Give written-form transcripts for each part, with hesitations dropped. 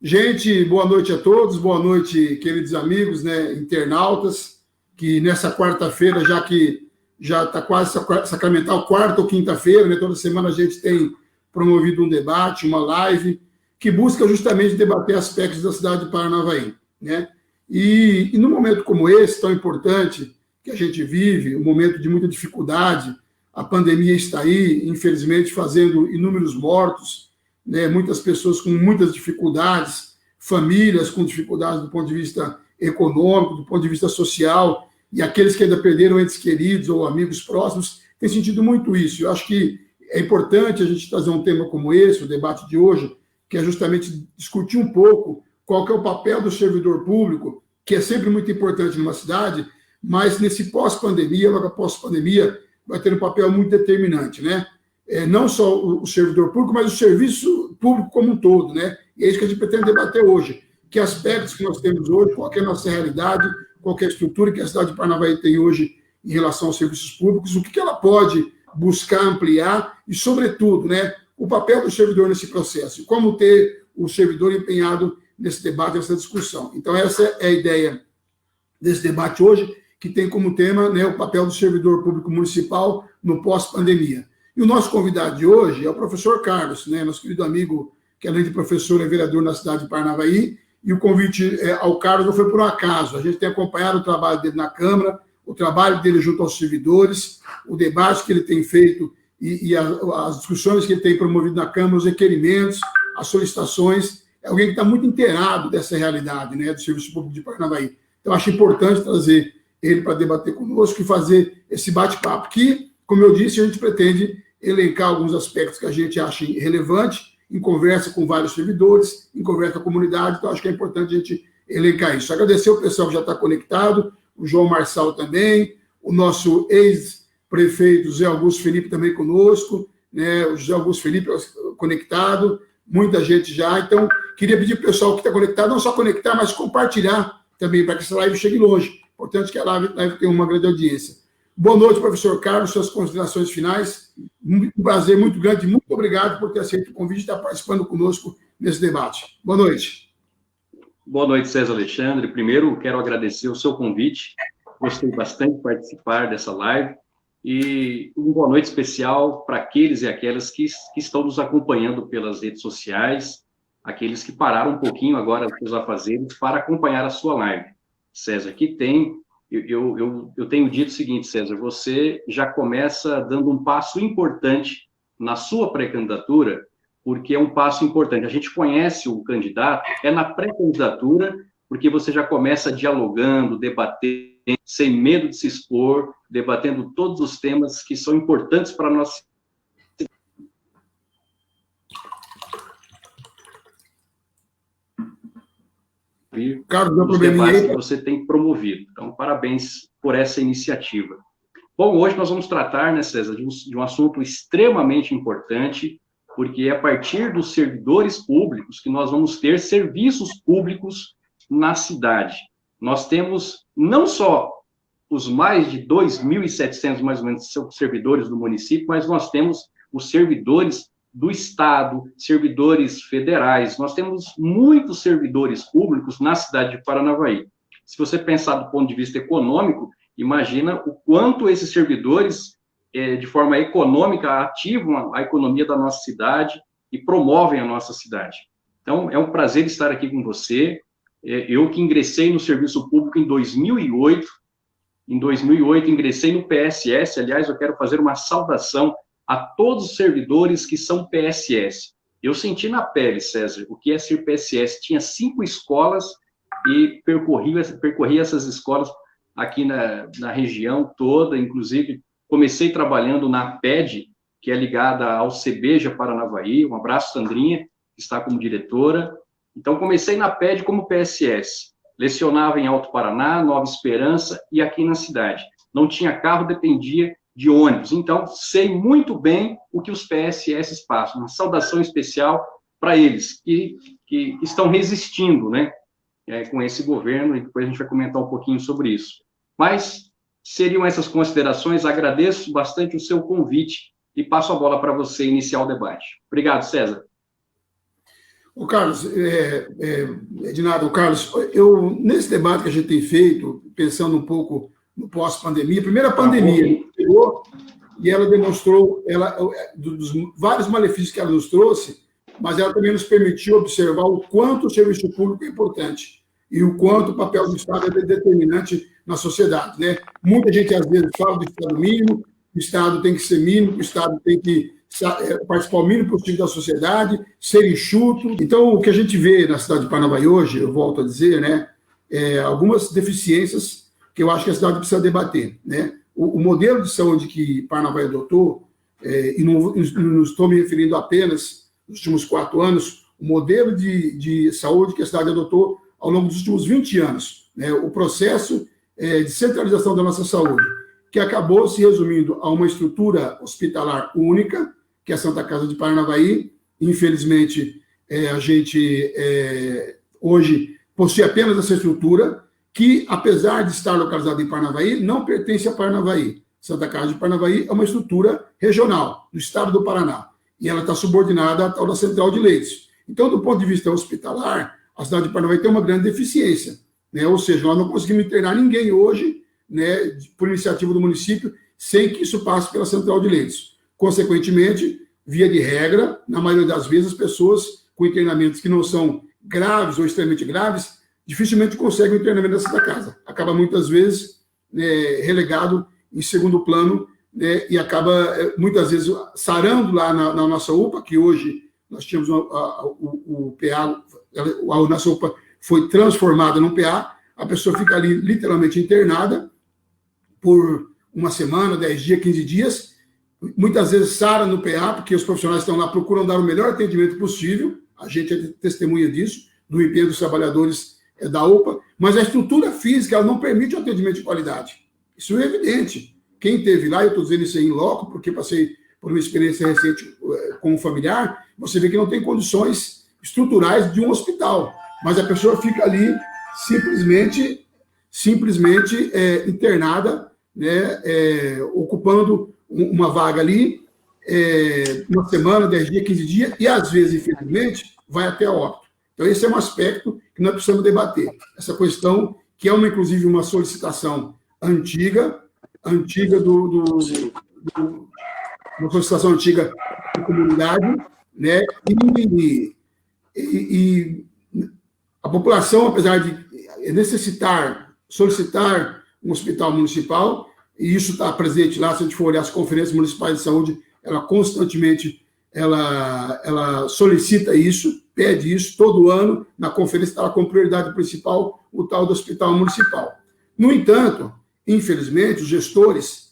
Gente, boa noite a todos, boa noite, queridos amigos, né, internautas, que nessa quarta-feira, já que já está quase sacramental, quarta ou quinta-feira, né, toda semana a gente tem promovido um debate, uma live, que busca justamente debater aspectos da cidade de Paranavaí, né? E num momento como esse, tão importante, que a gente vive, um momento de muita dificuldade, a pandemia está aí, infelizmente, fazendo inúmeros mortos, né, muitas pessoas com muitas dificuldades, famílias com dificuldades do ponto de vista econômico, do ponto de vista social, e aqueles que ainda perderam entes queridos ou amigos próximos, têm sentido muito isso. Eu acho que é importante a gente trazer um tema como esse, o debate de hoje, que é justamente discutir um pouco qual que é o papel do servidor público, que é sempre muito importante numa cidade, mas nesse pós-pandemia, logo após pandemia, vai ter um papel muito determinante, né? Não só o servidor público, mas o serviço público como um todo, né? E é isso que a gente pretende debater hoje. Que aspectos que nós temos hoje, qual é a nossa realidade, qual é a estrutura que a cidade de Paranavaí tem hoje em relação aos serviços públicos, o que ela pode buscar ampliar e, sobretudo, né, o papel do servidor nesse processo, e como ter o servidor empenhado nesse debate, nessa discussão. Então, essa é a ideia desse debate hoje, que tem como tema, né, o papel do servidor público municipal no pós-pandemia. E o nosso convidado de hoje é o professor Carlos, né, nosso querido amigo, que além de professor é vereador na cidade de Paranavaí, e o convite ao Carlos não foi por um acaso. A gente tem acompanhado o trabalho dele na Câmara, o trabalho dele junto aos servidores, o debate que ele tem feito e as discussões que ele tem promovido na Câmara, os requerimentos, as solicitações. É alguém que está muito inteirado dessa realidade, né, do Serviço Público de Paranavaí. Então, acho importante trazer ele para debater conosco e fazer esse bate-papo, que, como eu disse, a gente pretende elencar alguns aspectos que a gente acha relevante, em conversa com vários servidores, em conversa com a comunidade, então acho que é importante a gente elencar isso. Agradecer o pessoal que já está conectado, o João Marçal também, o nosso ex-prefeito José Augusto Felipe também conosco, né, o José Augusto Felipe conectado, muita gente já, então queria pedir para o pessoal que está conectado, não só conectar, mas compartilhar também, para que essa live chegue longe. Importante que a live tenha uma grande audiência. Boa noite, professor Carlos, suas considerações finais. Um prazer muito grande, muito obrigado por ter aceito o convite e estar participando conosco nesse debate. Boa noite. Boa noite, César Alexandre. Primeiro, quero agradecer o seu convite. Gostei bastante de participar dessa live. E uma boa noite especial para aqueles e aquelas que estão nos acompanhando pelas redes sociais, aqueles que pararam um pouquinho agora os seus afazeres para acompanhar a sua live. César, que tem... Eu tenho dito o seguinte, César, você já começa dando um passo importante na sua pré-candidatura, porque é um passo importante. A gente conhece o candidato, é na pré-candidatura, porque você já começa dialogando, debatendo, sem medo de se expor, debatendo todos os temas que são importantes para a nossa Carlos, os debates que você tem promovido. Então, parabéns por essa iniciativa. Bom, hoje nós vamos tratar, né, César, de um assunto extremamente importante, porque é a partir dos servidores públicos que nós vamos ter serviços públicos na cidade. Nós temos não só os mais de 2.700, mais ou menos, servidores do município, mas nós temos os servidores do Estado, servidores federais. Nós temos muitos servidores públicos na cidade de Paranavaí. Se você pensar do ponto de vista econômico, imagina o quanto esses servidores, de forma econômica, ativam a economia da nossa cidade e promovem a nossa cidade. Então, é um prazer estar aqui com você. Eu que ingressei no serviço público em 2008, ingressei no PSS. Aliás, eu quero fazer uma saudação a todos os servidores que são PSS. Eu senti na pele, César, o que é ser PSS. Tinha 5 escolas e percorri essas escolas aqui na região toda, inclusive comecei trabalhando na PED, que é ligada ao CBJA Paranavaí. Um abraço, Sandrinha, que está como diretora. Então, comecei na PED como PSS. Lecionava em Alto Paraná, Nova Esperança e aqui na cidade. Não tinha carro, dependia de ônibus. Então, sei muito bem o que os PSS passam. Uma saudação especial para eles, que estão resistindo, né, com esse governo, e depois a gente vai comentar um pouquinho sobre isso. Mas seriam essas considerações. Agradeço bastante o seu convite e passo a bola para você iniciar o debate. Obrigado, César. O Carlos, Edinardo, Carlos, nesse debate que a gente tem feito, pensando um pouco no pós-pandemia, a primeira pandemia chegou e ela demonstrou dos vários malefícios que ela nos trouxe, mas ela também nos permitiu observar o quanto o serviço público é importante e o quanto o papel do Estado é determinante na sociedade, né? Muita gente, às vezes, fala do Estado mínimo, o Estado tem que ser mínimo, o Estado tem que participar o mínimo possível da sociedade, ser enxuto. Então, o que a gente vê na cidade de Paranavaí hoje, eu volto a dizer, né, algumas deficiências que eu acho que a cidade precisa debater, né? O modelo de saúde que Paranavaí adotou, e não estou me referindo apenas nos últimos 4 anos, o modelo de saúde que a cidade adotou ao longo dos últimos 20 anos, né? O processo de centralização da nossa saúde, que acabou se resumindo a uma estrutura hospitalar única, que é a Santa Casa de Paranavaí. Infelizmente, a gente hoje possui apenas essa estrutura, que, apesar de estar localizada em Paranavaí, não pertence a Paranavaí. Santa Casa de Paranavaí é uma estrutura regional, do estado do Paraná, e ela está subordinada à tal da central de leitos. Então, do ponto de vista hospitalar, a cidade de Paranavaí tem uma grande deficiência, né? Ou seja, nós não conseguimos internar ninguém hoje, né, por iniciativa do município, sem que isso passe pela central de leitos. Consequentemente, via de regra, na maioria das vezes, as pessoas com internamentos que não são graves ou extremamente graves, dificilmente conseguem o internamento da Santa Casa. Acaba, muitas vezes, relegado em segundo plano, né, e acaba, muitas vezes, sarando lá na nossa UPA, que hoje nós tínhamos o PA, a nossa UPA foi transformada num PA, a pessoa fica ali literalmente internada por uma semana, 10 dias, 15 dias, muitas vezes sara no PA, porque os profissionais estão lá, procuram dar o melhor atendimento possível, a gente é testemunha disso, do empenho dos trabalhadores da UPA, mas a estrutura física ela não permite o atendimento de qualidade. Isso é evidente. Quem esteve lá, eu estou dizendo isso aí em loco, porque passei por uma experiência recente com um familiar, você vê que não tem condições estruturais de um hospital, mas a pessoa fica ali simplesmente internada, né, ocupando uma vaga ali, uma semana, 10 dias, 15 dias, e às vezes, infelizmente, vai até a óbito. Então, esse é um aspecto que nós precisamos debater. Essa questão, que é inclusive uma solicitação antiga uma solicitação antiga da comunidade, né? E a população, apesar de solicitar um hospital municipal, e isso está presente lá, se a gente for olhar as conferências municipais de saúde, ela constantemente ela solicita isso, pede isso, todo ano, na conferência está como prioridade principal o tal do hospital municipal. No entanto, infelizmente, os gestores,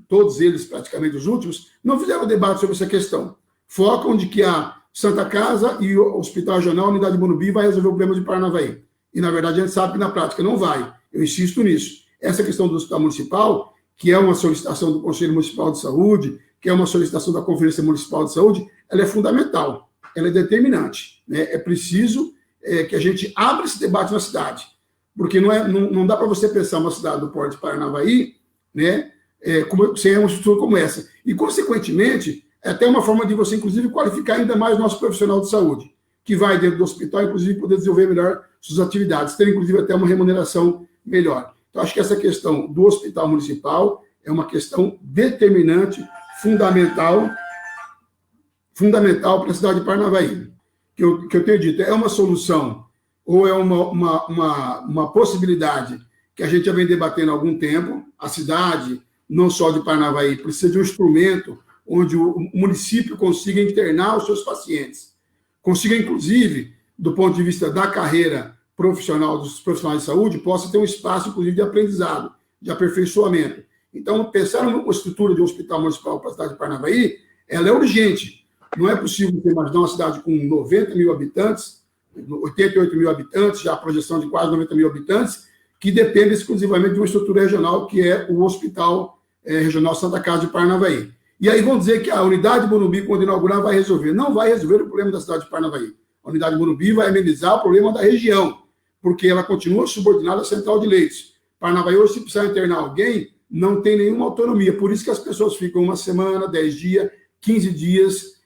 todos eles, praticamente os últimos, não fizeram debate sobre essa questão. Focam de que a Santa Casa e o Hospital Regional, a Unidade Morumbi, vai resolver o problema de Paranavaí. E, na verdade, a gente sabe que na prática não vai. Eu insisto nisso. Essa questão do Hospital Municipal, que é uma solicitação do Conselho Municipal de Saúde, que é uma solicitação da Conferência Municipal de Saúde, ela é fundamental, ela é determinante, né? É preciso que a gente abra esse debate na cidade, porque não dá para você pensar uma cidade do porte de Paranavaí, né, sem uma estrutura como essa. E, consequentemente, é até uma forma de você, inclusive, qualificar ainda mais o nosso profissional de saúde, que vai dentro do hospital, inclusive, poder desenvolver melhor suas atividades, ter, inclusive, até uma remuneração melhor. Então, acho que essa questão do hospital municipal é uma questão determinante, fundamental para a cidade de Paranavaí. Que eu tenho dito, é uma solução ou é uma possibilidade que a gente já vem debatendo há algum tempo. A cidade, não só de Paranavaí, precisa de um instrumento onde o município consiga internar os seus pacientes, consiga, inclusive, do ponto de vista da carreira profissional dos profissionais de saúde, possa ter um espaço, inclusive, de aprendizado, de aperfeiçoamento. Então, pensar numa estrutura de um hospital municipal para a cidade de Paranavaí, ela é urgente. Não é possível você imaginar uma cidade com 90 mil habitantes, 88 mil habitantes, já a projeção de quase 90 mil habitantes, que depende exclusivamente de uma estrutura regional, que é o Hospital Regional Santa Casa de Paranavaí. E aí vão dizer que a Unidade Morumbi, quando inaugurar, vai resolver. Não vai resolver o problema da cidade de Paranavaí. A Unidade Morumbi vai amenizar o problema da região, porque ela continua subordinada à central de leitos. Paranavaí, hoje, se precisar internar alguém, não tem nenhuma autonomia. Por isso que as pessoas ficam uma semana, 10 dias, 15 dias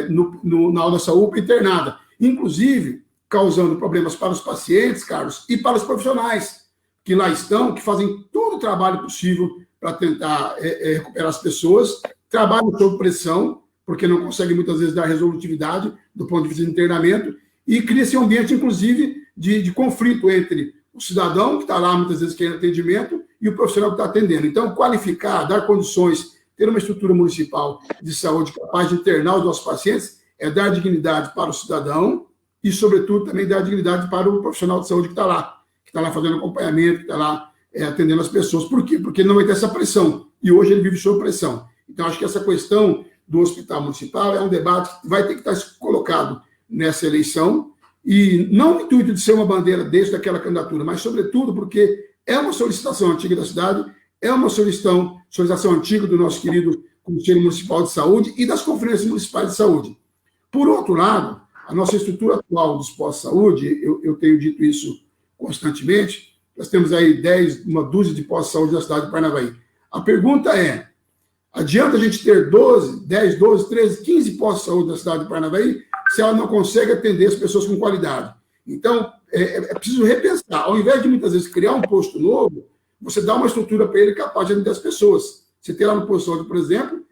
na nossa UPA internada. inclusive causando problemas para os pacientes, Carlos, e para os profissionais que lá estão, que fazem todo o trabalho possível para tentar recuperar as pessoas, trabalham sob pressão, porque não conseguem muitas vezes dar resolutividade do ponto de vista de internamento, e cria-se um ambiente, inclusive, de conflito entre o cidadão, que está lá muitas vezes querendo atendimento, e o profissional que está atendendo. Então, qualificar, dar condições, ter uma estrutura municipal de saúde capaz de internar os nossos pacientes, é dar dignidade para o cidadão e, sobretudo, também dar dignidade para o profissional de saúde que está lá fazendo acompanhamento, que está lá atendendo as pessoas. Por quê? Porque não vai ter essa pressão. E hoje ele vive sob pressão. Então, acho que essa questão do hospital municipal é um debate que vai ter que estar colocado nessa eleição, e não no intuito de ser uma bandeira desde aquela candidatura, mas, sobretudo, porque é uma solicitação antiga da cidade, é uma solicitação antiga do nosso querido Conselho Municipal de Saúde e das conferências municipais de saúde. Por outro lado, a nossa estrutura atual dos postos-saúde, eu tenho dito isso constantemente, nós temos aí uma dúzia de postos-saúde da cidade de Paranavaí. A pergunta é, adianta a gente ter 10, 12, 13, 15 postos-saúde da cidade de Paranavaí se ela não consegue atender as pessoas com qualidade? Então, é preciso repensar. Ao invés de, muitas vezes, criar um posto novo, você dá uma estrutura para ele capaz de atender as pessoas. Você tem lá no posto de saúde, por exemplo,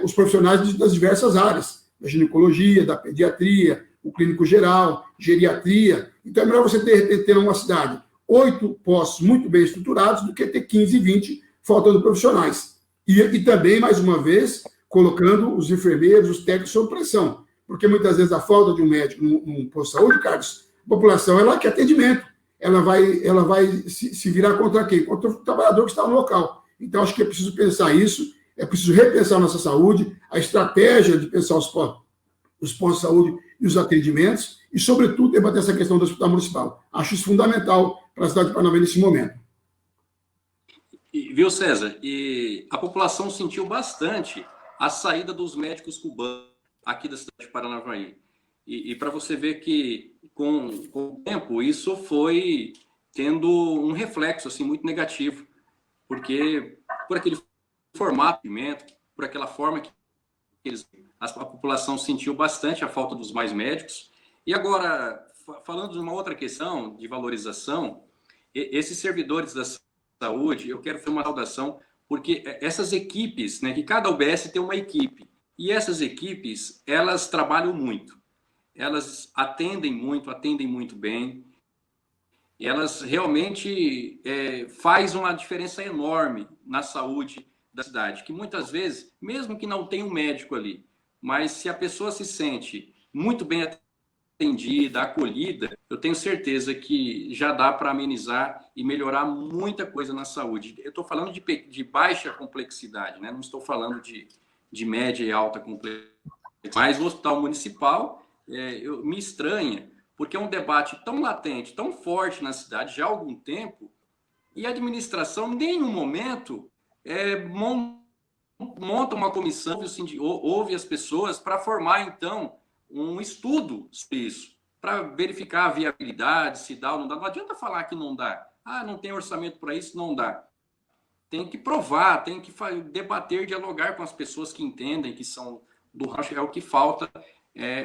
os profissionais das diversas áreas, da ginecologia, da pediatria, o clínico geral, geriatria. Então, é melhor você ter numa cidade 8 postos muito bem estruturados do que ter 15, 20 faltando profissionais. E também, mais uma vez, colocando os enfermeiros, os técnicos sob pressão. Porque muitas vezes a falta de um médico num posto de saúde, Carlos, a população ela quer atendimento. Ela vai se virar contra quem? Contra o trabalhador que está no local. Então, acho que é preciso pensar isso, é preciso repensar a nossa saúde, a estratégia de pensar os postos de saúde e os atendimentos, e, sobretudo, debater essa questão do hospital municipal. Acho isso fundamental para a cidade de Paranavaí nesse momento. Viu, César? E a população sentiu bastante a saída dos médicos cubanos aqui da cidade de Paranavaí. E para você ver que, com o tempo, isso foi tendo um reflexo assim, muito negativo, porque por aquele formato, por aquela forma que a população sentiu bastante a falta dos mais médicos. E agora, falando de uma outra questão de valorização, esses servidores da saúde, eu quero fazer uma saudação, porque essas equipes, né, que cada UBS tem uma equipe, e essas equipes, elas trabalham muito, elas atendem muito bem, elas realmente fazem uma diferença enorme na saúde da cidade, que muitas vezes, mesmo que não tenha um médico ali, mas se a pessoa se sente muito bem atendida, acolhida, eu tenho certeza que já dá para amenizar e melhorar muita coisa na saúde. Eu estou falando de baixa complexidade, né? Não estou falando de média e alta complexidade. Mas o hospital municipal me estranha, porque é um debate tão latente, tão forte na cidade já há algum tempo, e a administração, em nenhum momento, monta uma comissão, ouve as pessoas para formar, então, um estudo sobre isso, para verificar a viabilidade, se dá ou não dá. Não adianta falar que não dá. Não tem orçamento para isso, não dá. Tem que provar, tem que debater, dialogar com as pessoas que entendem, que são do rancho. É o que falta,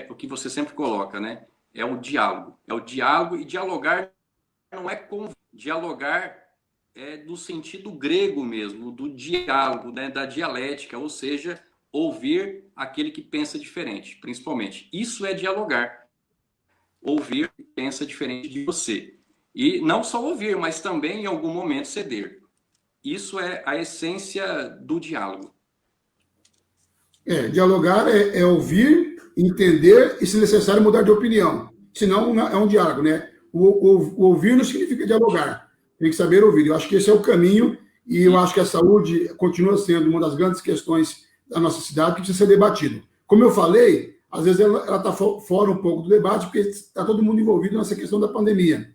o que você sempre coloca, né? É o diálogo. É o diálogo, e dialogar não é dialogar do sentido grego mesmo, do diálogo, né? Da dialética, ou seja, ouvir aquele que pensa diferente, principalmente. Isso é dialogar. Ouvir que pensa diferente de você. E não só ouvir, mas também, em algum momento, ceder. Isso é a essência do diálogo. Dialogar é ouvir, entender e, se necessário, mudar de opinião. Senão, é um diálogo, né? O ouvir não significa dialogar. Tem que saber ouvir. Eu acho que esse é o caminho, e eu acho que a saúde continua sendo uma das grandes questões da nossa cidade que precisa ser debatido. Como eu falei, às vezes ela está fora um pouco do debate, porque está todo mundo envolvido nessa questão da pandemia.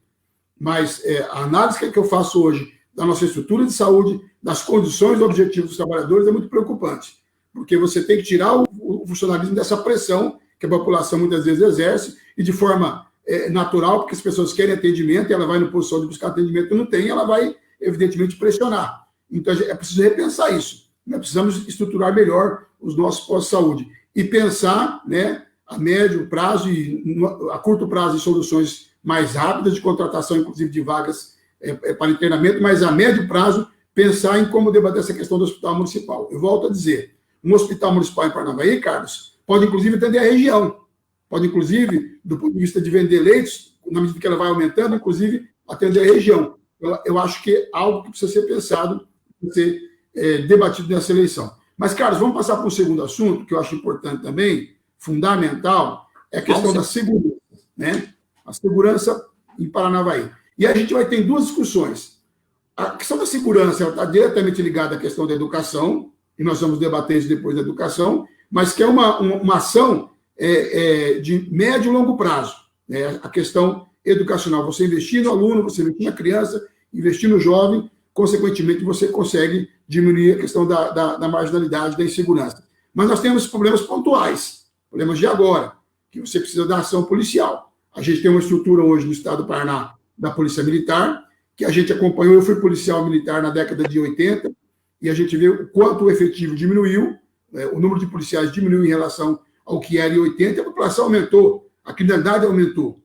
Mas a análise que eu faço hoje da nossa estrutura de saúde, das condições e objetivos dos trabalhadores é muito preocupante, porque você tem que tirar o funcionalismo dessa pressão que a população muitas vezes exerce, e de forma natural, porque as pessoas querem atendimento, e ela vai no posto de saúde buscar atendimento e não tem, ela vai, evidentemente, pressionar. Então, é preciso repensar isso. Nós precisamos estruturar melhor os nossos postos de saúde e pensar, né, a médio prazo e a curto prazo em soluções mais rápidas de contratação, inclusive de vagas para internamento, mas a médio prazo pensar em como debater essa questão do hospital municipal. Eu volto a dizer, um hospital municipal em Paranavaí, Carlos, pode inclusive atender a região, pode inclusive, do ponto de vista de vender leitos, na medida que ela vai aumentando, inclusive atender a região. Eu acho que é algo que precisa ser pensado, precisa ser debatido nessa eleição. Mas, Carlos, vamos passar para um segundo assunto, que eu acho importante também, fundamental, é a questão da segurança, né? A segurança em Paranavaí. E a gente vai ter duas discussões. A questão da segurança está diretamente ligada à questão da educação, e nós vamos debater isso depois da educação, mas que é uma ação de médio e longo prazo, né? A questão educacional. Você investir no aluno, você investir na criança, investir no jovem, consequentemente, você consegue diminuir a questão da marginalidade, da insegurança. Mas nós temos problemas pontuais, problemas de agora, que você precisa da ação policial. A gente tem uma estrutura hoje no estado do Paraná da Polícia Militar, que a gente acompanhou. Eu fui policial militar na década de 80, e a gente vê o quanto o efetivo diminuiu, né? O número de policiais diminuiu em relação ao que era em 80, a população aumentou, a criminalidade aumentou.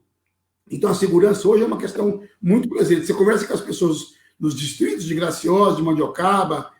Então, a segurança hoje é uma questão muito presente. Você conversa com as pessoas nos distritos de Graciosa, de Mandiocaba,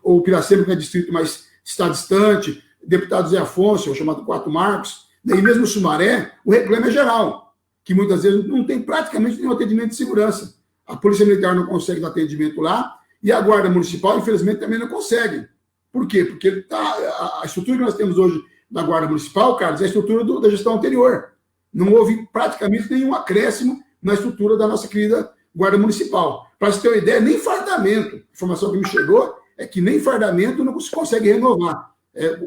ou Piracema, que é distrito, mas está distante, deputado Zé Afonso, o chamado Quatro Marcos, e mesmo Sumaré, o reclame é geral, que muitas vezes não tem praticamente nenhum atendimento de segurança. A Polícia Militar não consegue dar atendimento lá, e a Guarda Municipal, infelizmente, também não consegue. Por quê? Porque a estrutura que nós temos hoje da Guarda Municipal, Carlos, é a estrutura da gestão anterior. Não houve praticamente nenhum acréscimo na estrutura da nossa querida Guarda Municipal. Para você ter uma ideia, nem fardamento, a informação que me chegou é que nem fardamento não se consegue renovar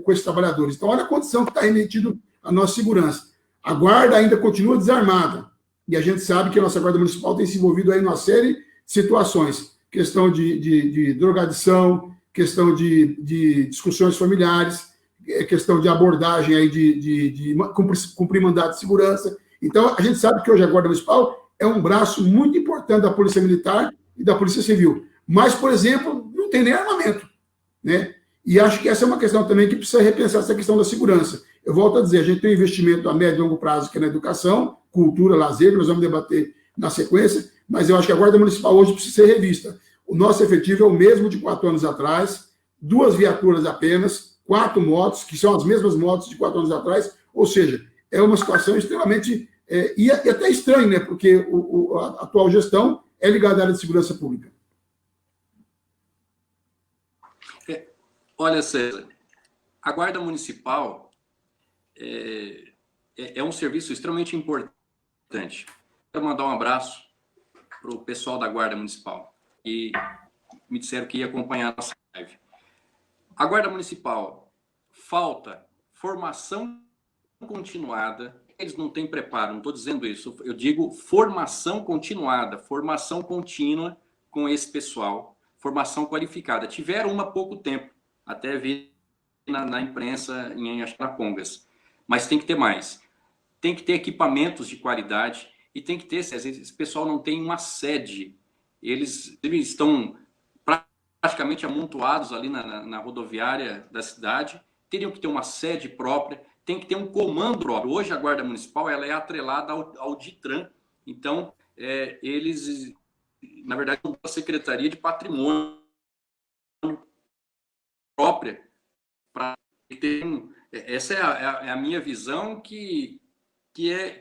com esses trabalhadores. Então, olha a condição que está remetido à nossa segurança. A Guarda ainda continua desarmada, e a gente sabe que a nossa Guarda Municipal tem se envolvido aí numa série de situações, questão de drogadição, questão de discussões familiares, questão de abordagem aí de cumprir mandato de segurança. Então, a gente sabe que hoje a Guarda Municipal é um braço muito importante da Polícia Militar e da Polícia Civil. Mas, por exemplo, não tem nem armamento, né? E acho que essa é uma questão também que precisa repensar essa questão da segurança. Eu volto a dizer, a gente tem um investimento a médio e longo prazo, que é na educação, cultura, lazer, que nós vamos debater na sequência, mas eu acho que a Guarda Municipal hoje precisa ser revista. O nosso efetivo é o mesmo de 4 anos atrás, 2 viaturas apenas, 4 motos, que são as mesmas motos de 4 anos atrás, ou seja, é uma situação extremamente... e até estranho, né? Porque a atual gestão é ligada à área de segurança pública. Olha, César, a Guarda Municipal é um serviço extremamente importante. Quero mandar um abraço para o pessoal da Guarda Municipal, que me disseram que ia acompanhar a nossa live. A Guarda Municipal, falta formação continuada. Eles não têm preparo, não estou dizendo isso. Eu digo formação continuada, formação contínua com esse pessoal, formação qualificada. Tiveram uma há pouco tempo, até vi na imprensa em Arapongas, mas tem que ter mais. Tem que ter equipamentos de qualidade e tem que ter, às vezes, esse pessoal não tem uma sede. Eles estão praticamente amontoados ali na rodoviária da cidade, teriam que ter uma sede própria, tem que ter um comando próprio. Hoje a Guarda Municipal ela é atrelada ao DITRAN, então eles, na verdade, são a Secretaria de Patrimônio própria, para ter essa é a minha visão que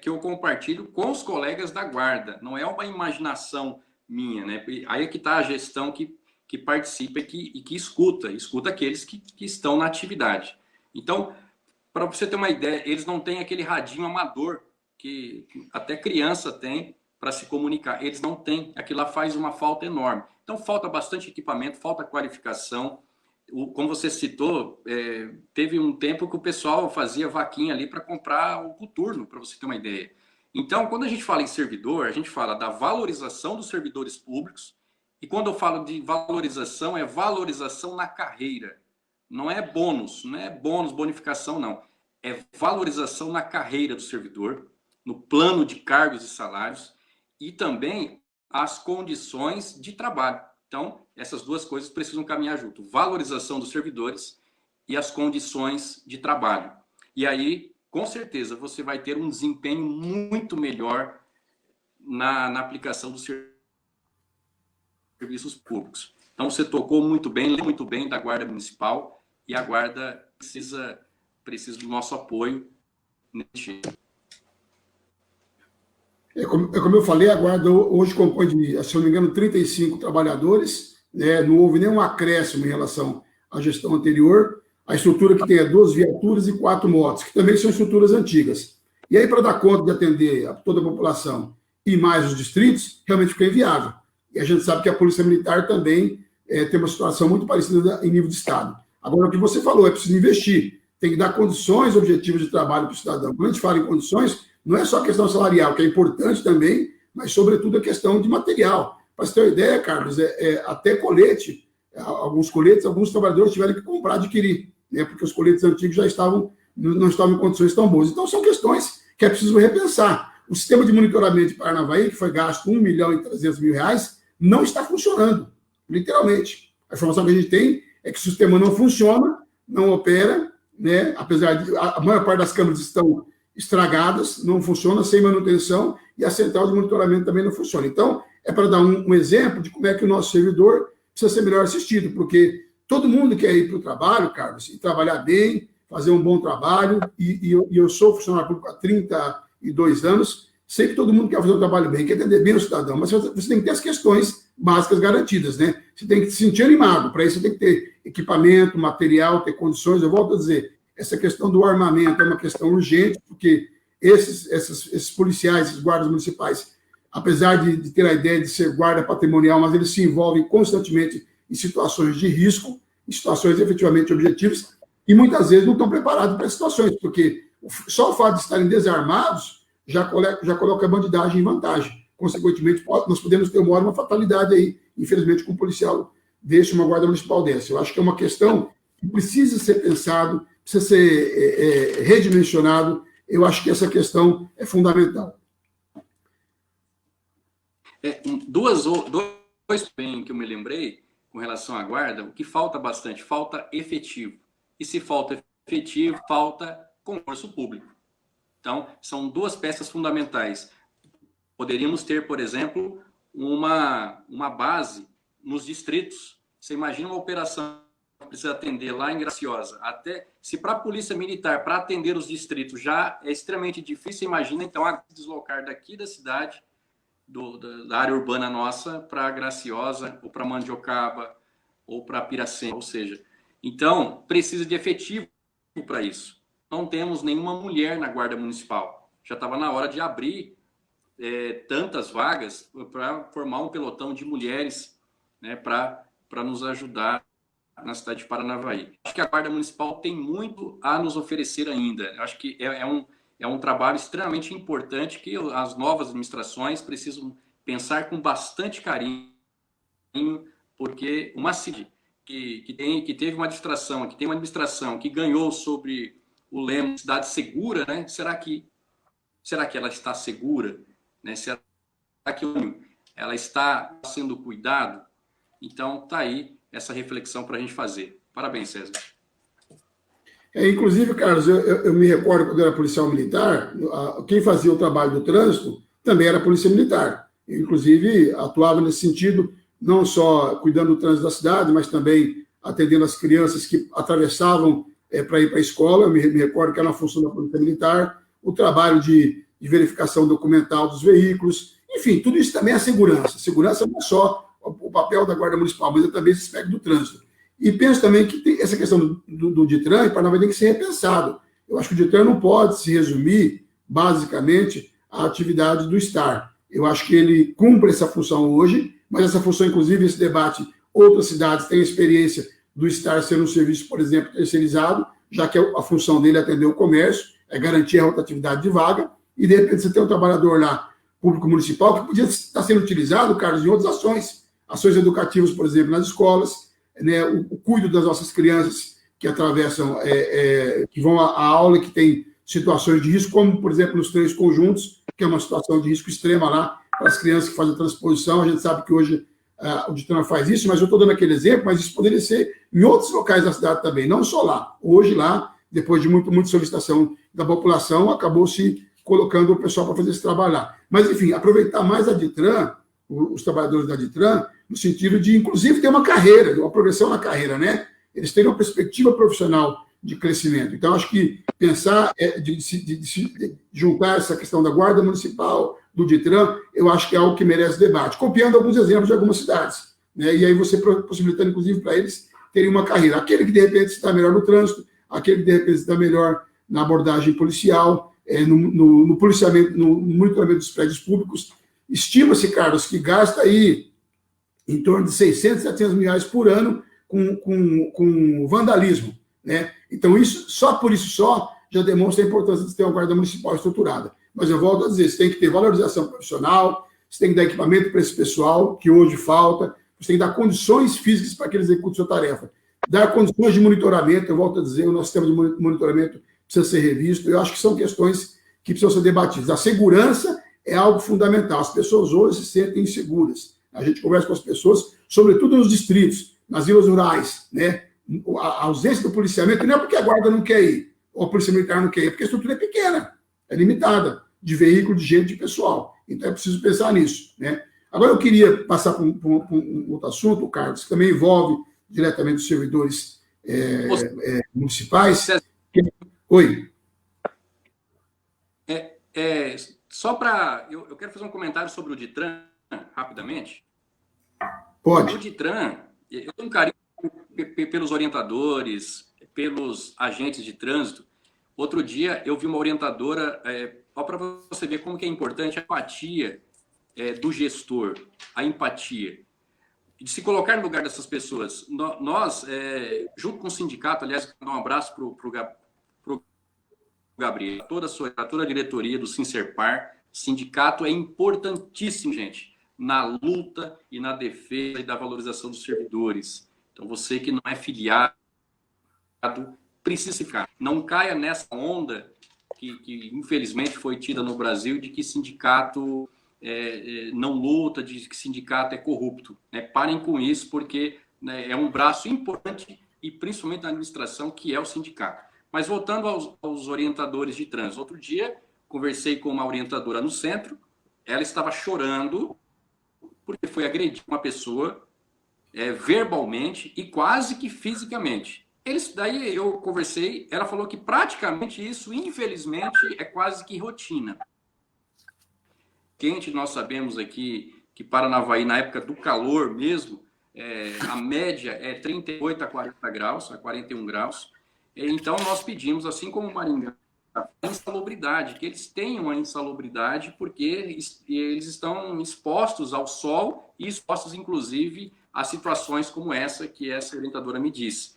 eu compartilho com os colegas da Guarda, não é uma imaginação minha, né? Aí é que está a gestão que participa e que escuta aqueles que estão na atividade. Então, para você ter uma ideia, eles não têm aquele radinho amador que até criança tem para se comunicar. Eles não têm. Aquilo lá faz uma falta enorme. Então, falta bastante equipamento, falta qualificação. Como você citou, teve um tempo que o pessoal fazia vaquinha ali para comprar o coturno, para você ter uma ideia. Então, quando a gente fala em servidor, a gente fala da valorização dos servidores públicos. E quando eu falo de valorização, é valorização na carreira. Não é bônus, bonificação, não. É valorização na carreira do servidor, no plano de cargos e salários e também as condições de trabalho. Então, essas duas coisas precisam caminhar junto. Valorização dos servidores e as condições de trabalho. E aí, com certeza você vai ter um desempenho muito melhor na aplicação dos serviços públicos. Então, você tocou muito bem da Guarda Municipal, e a Guarda precisa do nosso apoio nesse. Como eu falei, a Guarda hoje compõe de, se não me engano, 35 trabalhadores, né? Não houve nenhum acréscimo em relação à gestão anterior. A estrutura que tem é 2 viaturas e 4 motos, que também são estruturas antigas. E aí, para dar conta de atender a toda a população e mais os distritos, realmente ficou inviável. E a gente sabe que a Polícia Militar também tem uma situação muito parecida em nível de Estado. Agora, o que você falou, é preciso investir, tem que dar condições objetivas de trabalho para o cidadão. Quando a gente fala em condições, não é só a questão salarial, que é importante também, mas, sobretudo, a questão de material. Para você ter uma ideia, Carlos, até colete, alguns coletes, alguns trabalhadores tiveram que comprar, adquirir, né, porque os coletes antigos já não estavam em condições tão boas. Então, são questões que é preciso repensar. O sistema de monitoramento de Paranavaí, que foi gasto R$1.300.000, não está funcionando, literalmente. A informação que a gente tem é que o sistema não funciona, não opera, né, apesar de a maior parte das câmeras estão estragadas, não funciona, sem manutenção, e a central de monitoramento também não funciona. Então, é para dar um exemplo de como é que o nosso servidor precisa ser melhor assistido, porque todo mundo quer ir para o trabalho, Carlos, e trabalhar bem, fazer um bom trabalho, e eu sou funcionário público há 32 anos, sei que todo mundo quer fazer um trabalho bem, quer atender bem o cidadão, mas você tem que ter as questões básicas garantidas, né? Você tem que se sentir animado, para isso você tem que ter equipamento, material, ter condições. Eu volto a dizer, essa questão do armamento é uma questão urgente, porque esses policiais, esses guardas municipais, apesar de ter a ideia de ser guarda patrimonial, mas eles se envolvem constantemente em situações de risco, em situações efetivamente objetivas, e muitas vezes não estão preparados para essas situações, porque só o fato de estarem desarmados já coloca a bandidagem em vantagem. Consequentemente, nós podemos ter uma fatalidade aí, infelizmente, com um policial desse, uma guarda municipal dessa. Eu acho que é uma questão que precisa ser pensado, precisa ser redimensionado. Eu acho que essa questão é fundamental. Dois bem que eu me lembrei com relação à guarda, o que falta bastante, falta efetivo. E se falta efetivo, falta concurso público. Então, são duas peças fundamentais. Poderíamos ter, por exemplo, uma base nos distritos. Você imagina uma operação que precisa atender lá em Graciosa. Até se para a Polícia Militar, para atender os distritos, já é extremamente difícil, imagina, então, a deslocar daqui da cidade, da área urbana nossa, para Graciosa, ou para Mandiocaba, ou para Piracema. Ou seja, então, precisa de efetivo para isso. Não temos nenhuma mulher na Guarda Municipal. Já estava na hora de abrir tantas vagas para formar um pelotão de mulheres, né, para nos ajudar na cidade de Paranavaí. Acho que a Guarda Municipal tem muito a nos oferecer ainda. Acho que é um trabalho extremamente importante que as novas administrações precisam pensar com bastante carinho, porque uma cidade que teve uma administração, que tem uma administração que ganhou sobre o lema cidade segura, né? Será que ela está segura? Né? Será que ela está sendo cuidado? Então, está aí essa reflexão para a gente fazer. Parabéns, César. Inclusive, Carlos, eu me recordo quando eu era policial militar, quem fazia o trabalho do trânsito também era polícia militar. Eu, inclusive, atuava nesse sentido, não só cuidando do trânsito da cidade, mas também atendendo as crianças que atravessavam para ir para a escola. Eu me recordo que era uma função da polícia militar, o trabalho de verificação documental dos veículos, enfim, tudo isso também é segurança. Segurança não é só o papel da Guarda Municipal, mas é também esse aspecto do trânsito. E penso também que essa questão do DITRAN, para nós, tem que ser repensado. Eu acho que o DITRAN não pode se resumir, basicamente, à atividade do STAR. Eu acho que ele cumpre essa função hoje, mas essa função, inclusive, esse debate, outras cidades têm experiência do STAR ser um serviço, por exemplo, terceirizado, já que a função dele é atender o comércio, é garantir a rotatividade de vaga, e, de repente, você tem um trabalhador lá, público municipal, que podia estar sendo utilizado, Carlos, em outras ações educativas, por exemplo, nas escolas, né, o cuido das nossas crianças que atravessam, que vão à aula, que tem situações de risco, como, por exemplo, nos 3 conjuntos, que é uma situação de risco extrema lá, para as crianças que fazem a transposição. A gente sabe que hoje o DITRAN faz isso, mas eu estou dando aquele exemplo, mas isso poderia ser em outros locais da cidade também, não só lá. Hoje lá, depois de muita solicitação da população, acabou se colocando o pessoal para fazer esse trabalho lá. Mas, enfim, aproveitar mais a Ditran, os trabalhadores da Ditran, no sentido de, inclusive, ter uma carreira, uma progressão na carreira, né? Eles terem uma perspectiva profissional de crescimento. Então, acho que pensar de juntar essa questão da Guarda Municipal, do Ditran, eu acho que é algo que merece debate, copiando alguns exemplos de algumas cidades, né? E aí você possibilitando, inclusive, para eles terem uma carreira. Aquele que, de repente, está melhor no trânsito, aquele que, de repente, está melhor na abordagem policial, no policiamento, no monitoramento dos prédios públicos. Estima-se, Carlos, que gasta aí em torno de 600, 700 mil reais por ano com vandalismo, né? Então, só por isso já demonstra a importância de ter uma guarda municipal estruturada. Mas eu volto a dizer, você tem que ter valorização profissional, você tem que dar equipamento para esse pessoal, que hoje falta, você tem que dar condições físicas para que eles executem sua tarefa. Dar condições de monitoramento, eu volto a dizer, o nosso sistema de monitoramento precisa ser revisto. Eu acho que são questões que precisam ser debatidas. A segurança é algo fundamental. As pessoas hoje se sentem inseguras. A gente conversa com as pessoas, sobretudo nos distritos, nas vilas rurais, né? A ausência do policiamento não é porque a guarda não quer ir, ou a polícia militar não quer ir, é porque a estrutura é pequena, é limitada, de veículo, de gente, de pessoal. Então é preciso pensar nisso, né? Agora eu queria passar para um outro assunto, Carlos, que também envolve diretamente os servidores municipais. Oi. Só para... Eu quero fazer um comentário sobre o Ditran, rapidamente. Pode. O Ditran, eu tenho um carinho pelos orientadores, pelos agentes de trânsito. Outro dia eu vi uma orientadora, para você ver como que é importante a empatia do gestor, a empatia, de se colocar no lugar dessas pessoas. Nós, junto com o sindicato, aliás, dar um abraço para o Gabriel, toda a diretoria do Sincerpar. Sindicato é importantíssimo, gente, na luta e na defesa e da valorização dos servidores. Então, você que não é filiado, precisa ficar. Não caia nessa onda que infelizmente foi tida no Brasil de que sindicato não luta, de que sindicato é corrupto, né? Parem com isso, porque, né, é um braço importante, e principalmente na administração, que é o sindicato. Mas voltando aos orientadores de trânsito. Outro dia, conversei com uma orientadora no centro, ela estava chorando porque foi agredir uma pessoa verbalmente e quase que fisicamente. Daí eu conversei, ela falou que praticamente isso, infelizmente, é quase que rotina. Quente, nós sabemos aqui que Paranavaí, na época do calor mesmo, a média é 38 a 40 graus, a 41 graus. Então, nós pedimos, assim como Maringá, a insalubridade, que eles tenham a insalubridade, porque eles estão expostos ao sol e expostos, inclusive, a situações como essa que essa orientadora me disse.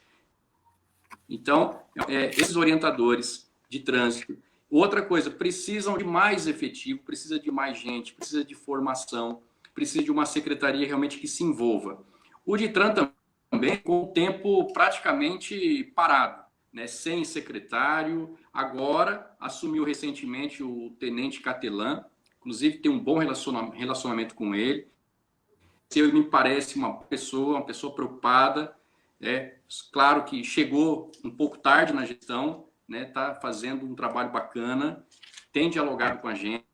Então, esses orientadores de trânsito, outra coisa, precisam de mais efetivo, precisa de mais gente, precisa de formação, precisa de uma secretaria realmente que se envolva. O Ditran também, com o tempo praticamente parado, né, sem secretário, agora assumiu recentemente o tenente Catelan, inclusive tem um bom relacionamento com ele. Ele me parece uma pessoa preocupada, claro que chegou um pouco tarde na gestão, né, tá fazendo um trabalho bacana, tem dialogado com a gente,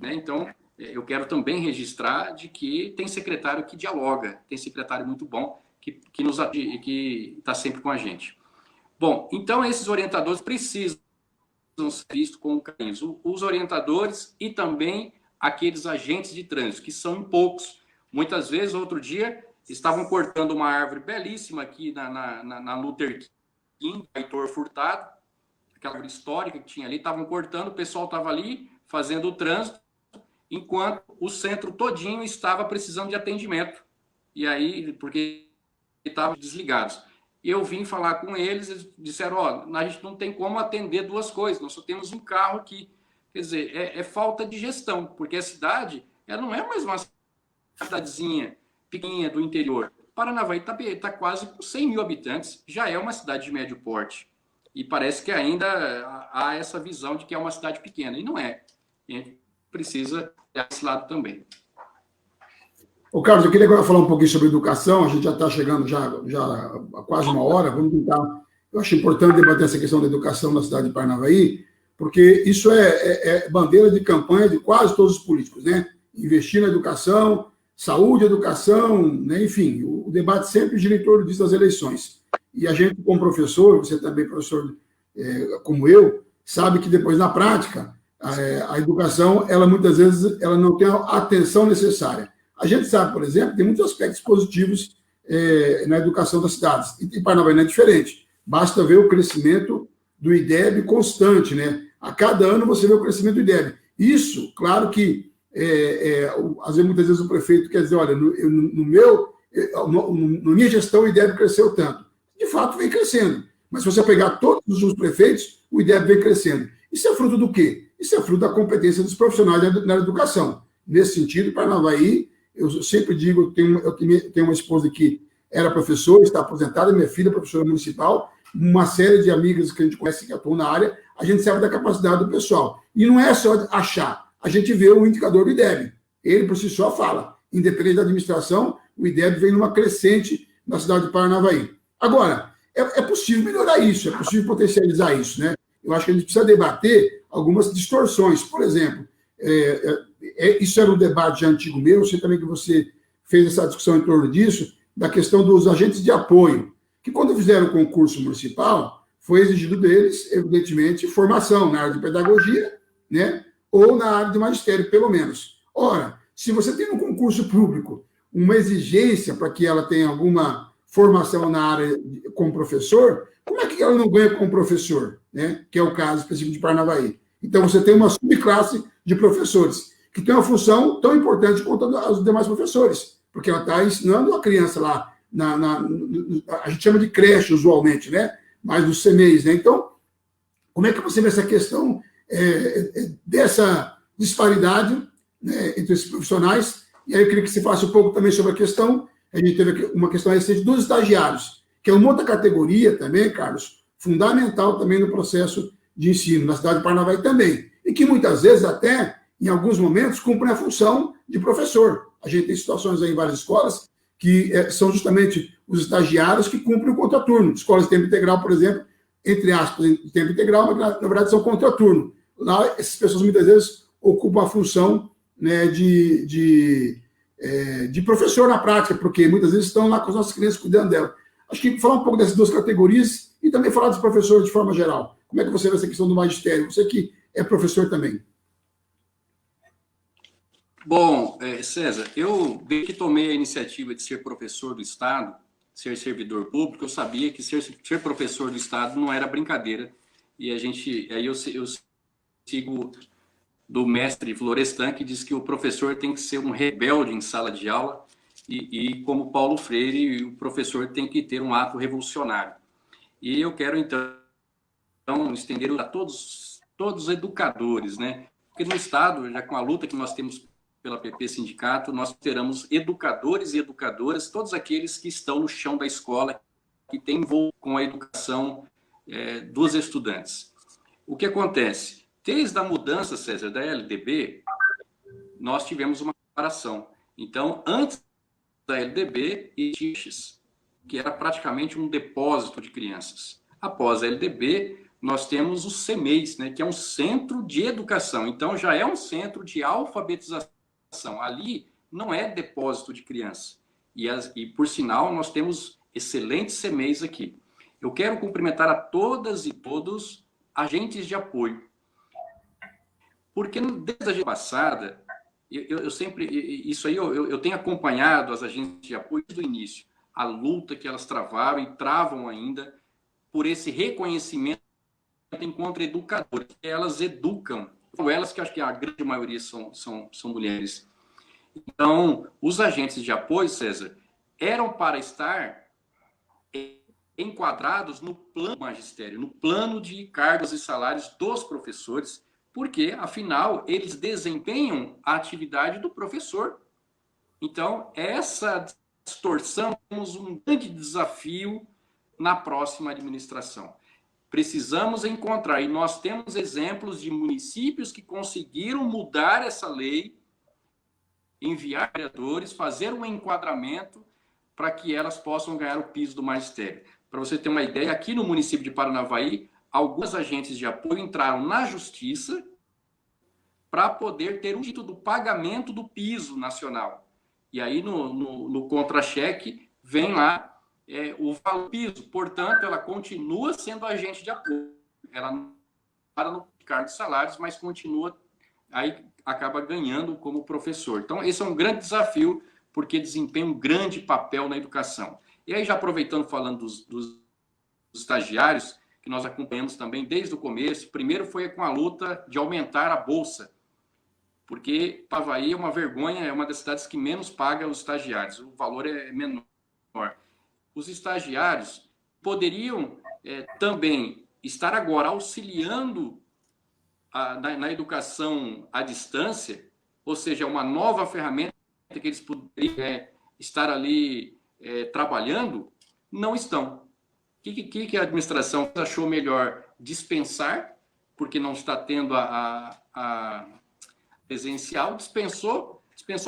né, então eu quero também registrar de que tem secretário que dialoga, tem secretário muito bom que está sempre com a gente. Bom, então esses orientadores precisam ser vistos com carinho. Os orientadores e também aqueles agentes de trânsito, que são poucos. Muitas vezes, outro dia, estavam cortando uma árvore belíssima aqui na Luther King, Heitor Furtado, aquela árvore histórica que tinha ali, estavam cortando, o pessoal estava ali fazendo o trânsito, enquanto o centro todinho estava precisando de atendimento. E aí, porque estavam desligados. Eu vim falar com eles disseram, a gente não tem como atender duas coisas, nós só temos um carro aqui. Quer dizer, é falta de gestão, porque a cidade, ela não é mais uma cidadezinha pequenininha do interior. Paranavaí está quase com 100 mil habitantes, já é uma cidade de médio porte. E parece que ainda há essa visão de que é uma cidade pequena, e não é. A gente precisa ter esse lado também. Ô, Carlos, eu queria agora falar um pouquinho sobre educação, a gente já está chegando já há quase uma hora, vamos tentar... Eu acho importante debater essa questão da educação na cidade de Paranavaí, porque isso é bandeira de campanha de quase todos os políticos, né? Investir na educação, saúde, educação, né? Enfim, o debate sempre gira em torno disso das eleições. E a gente, como professor, você também, professor, como eu, sabe que depois, na prática, a educação, ela muitas vezes ela não tem a atenção necessária. A gente sabe, por exemplo, tem muitos aspectos positivos na educação das cidades. E Paranavaí não é diferente. Basta ver o crescimento do IDEB constante, né? A cada ano você vê o crescimento do IDEB. Isso, claro que, às vezes, muitas vezes o prefeito quer dizer, olha, na minha gestão o IDEB cresceu tanto. De fato, vem crescendo. Mas se você pegar todos os prefeitos, o IDEB vem crescendo. Isso é fruto do quê? Isso é fruto da competência dos profissionais na educação. Nesse sentido, Paranavaí, eu sempre digo, eu tenho uma esposa que era professora, está aposentada, minha filha é professora municipal, uma série de amigas que a gente conhece que atuam na área, a gente sabe da capacidade do pessoal. E não é só achar, a gente vê o indicador do IDEB. Ele, por si só, fala. Independente da administração, o IDEB vem numa crescente na cidade de Paranavaí. Agora, é possível melhorar isso, é possível potencializar isso, né? Eu acho que a gente precisa debater algumas distorções. Por exemplo, isso era um debate já antigo meu, eu sei também que você fez essa discussão em torno disso, da questão dos agentes de apoio, que quando fizeram o concurso municipal, foi exigido deles, evidentemente, formação na área de pedagogia, né? Ou na área de magistério, pelo menos. Ora, se você tem no concurso público uma exigência para que ela tenha alguma formação na área como professor, como é que ela não ganha como professor, né? Que é o caso específico de Paranavaí. Então, você tem uma subclasse de professores que tem uma função tão importante quanto os demais professores, porque ela está ensinando a criança lá, a gente chama de creche usualmente, né? Mas dos CMEs, né? Então, como é que você vê essa questão dessa disparidade, né, entre esses profissionais? E aí eu queria que você falasse um pouco também sobre a questão, a gente teve uma questão recente dos estagiários, que é uma outra categoria também, Carlos, fundamental também no processo de ensino, na cidade de Paranavaí também, e que muitas vezes até, em alguns momentos, cumprem a função de professor. A gente tem situações aí em várias escolas que são justamente os estagiários que cumprem o contraturno. Escolas de tempo integral, por exemplo, entre aspas, de tempo integral, mas na verdade são contraturno. Lá, essas pessoas muitas vezes ocupam a função, né, de professor na prática, porque muitas vezes estão lá com as nossas crianças cuidando dela. Acho que falar um pouco dessas duas categorias e também falar dos professores de forma geral. Como é que você vê essa questão do magistério? Você que é professor também. Bom, César, eu, desde que tomei a iniciativa de ser professor do Estado, ser servidor público, eu sabia que ser professor do Estado não era brincadeira. E aí eu sigo do mestre Florestan, que diz que o professor tem que ser um rebelde em sala de aula, e como Paulo Freire, o professor tem que ter um ato revolucionário. E eu quero, então estender a todos os educadores, né? Porque no Estado, já com a luta que nós temos pela PP Sindicato, nós teremos educadores e educadoras, todos aqueles que estão no chão da escola, que têm envolvido com a educação dos estudantes. O que acontece? Desde a mudança, César, da LDB, nós tivemos uma separação. Então, antes da LDB, existia, que era praticamente um depósito de crianças. Após a LDB, nós temos os CMEs, né, que é um centro de educação. Então, já é um centro de alfabetização. Ali não é depósito de criança. E por sinal, nós temos excelentes CMEs aqui. Eu quero cumprimentar a todas e todos agentes de apoio. Porque desde a gestão passada, eu sempre, isso aí eu tenho acompanhado as agências de apoio desde o início, a luta que elas travaram e travam ainda por esse reconhecimento enquanto educadoras, que elas educam, são elas que acho que a grande maioria são mulheres. Então, os agentes de apoio, César, eram para estar enquadrados no plano magistério, no plano de cargos e salários dos professores, porque, afinal, eles desempenham a atividade do professor. Então, essa distorção, temos um grande desafio na próxima administração. Precisamos encontrar, e nós temos exemplos de municípios que conseguiram mudar essa lei, enviar vereadores, fazer um enquadramento para que elas possam ganhar o piso do magistério. para você ter uma ideia, aqui no município de Paranavaí, algumas agentes de apoio entraram na justiça para poder ter um título do pagamento do piso nacional. E aí, no contra-cheque, vem lá o valor do piso. Portanto, ela continua sendo agente de apoio. Ela não para no cargo de salários, mas continua, aí acaba ganhando como professor. Então, esse é um grande desafio, porque desempenha um grande papel na educação. E aí, já aproveitando, falando dos estagiários, que nós acompanhamos também desde o começo, primeiro foi com a luta de aumentar a bolsa, porque Pavaí é uma vergonha, é uma das cidades que menos paga os estagiários, o valor é menor. Os estagiários poderiam também estar agora auxiliando na educação à distância, ou seja, uma nova ferramenta que eles poderiam estar ali trabalhando, não estão. O que a administração achou melhor dispensar, porque não está tendo a presencial, dispensou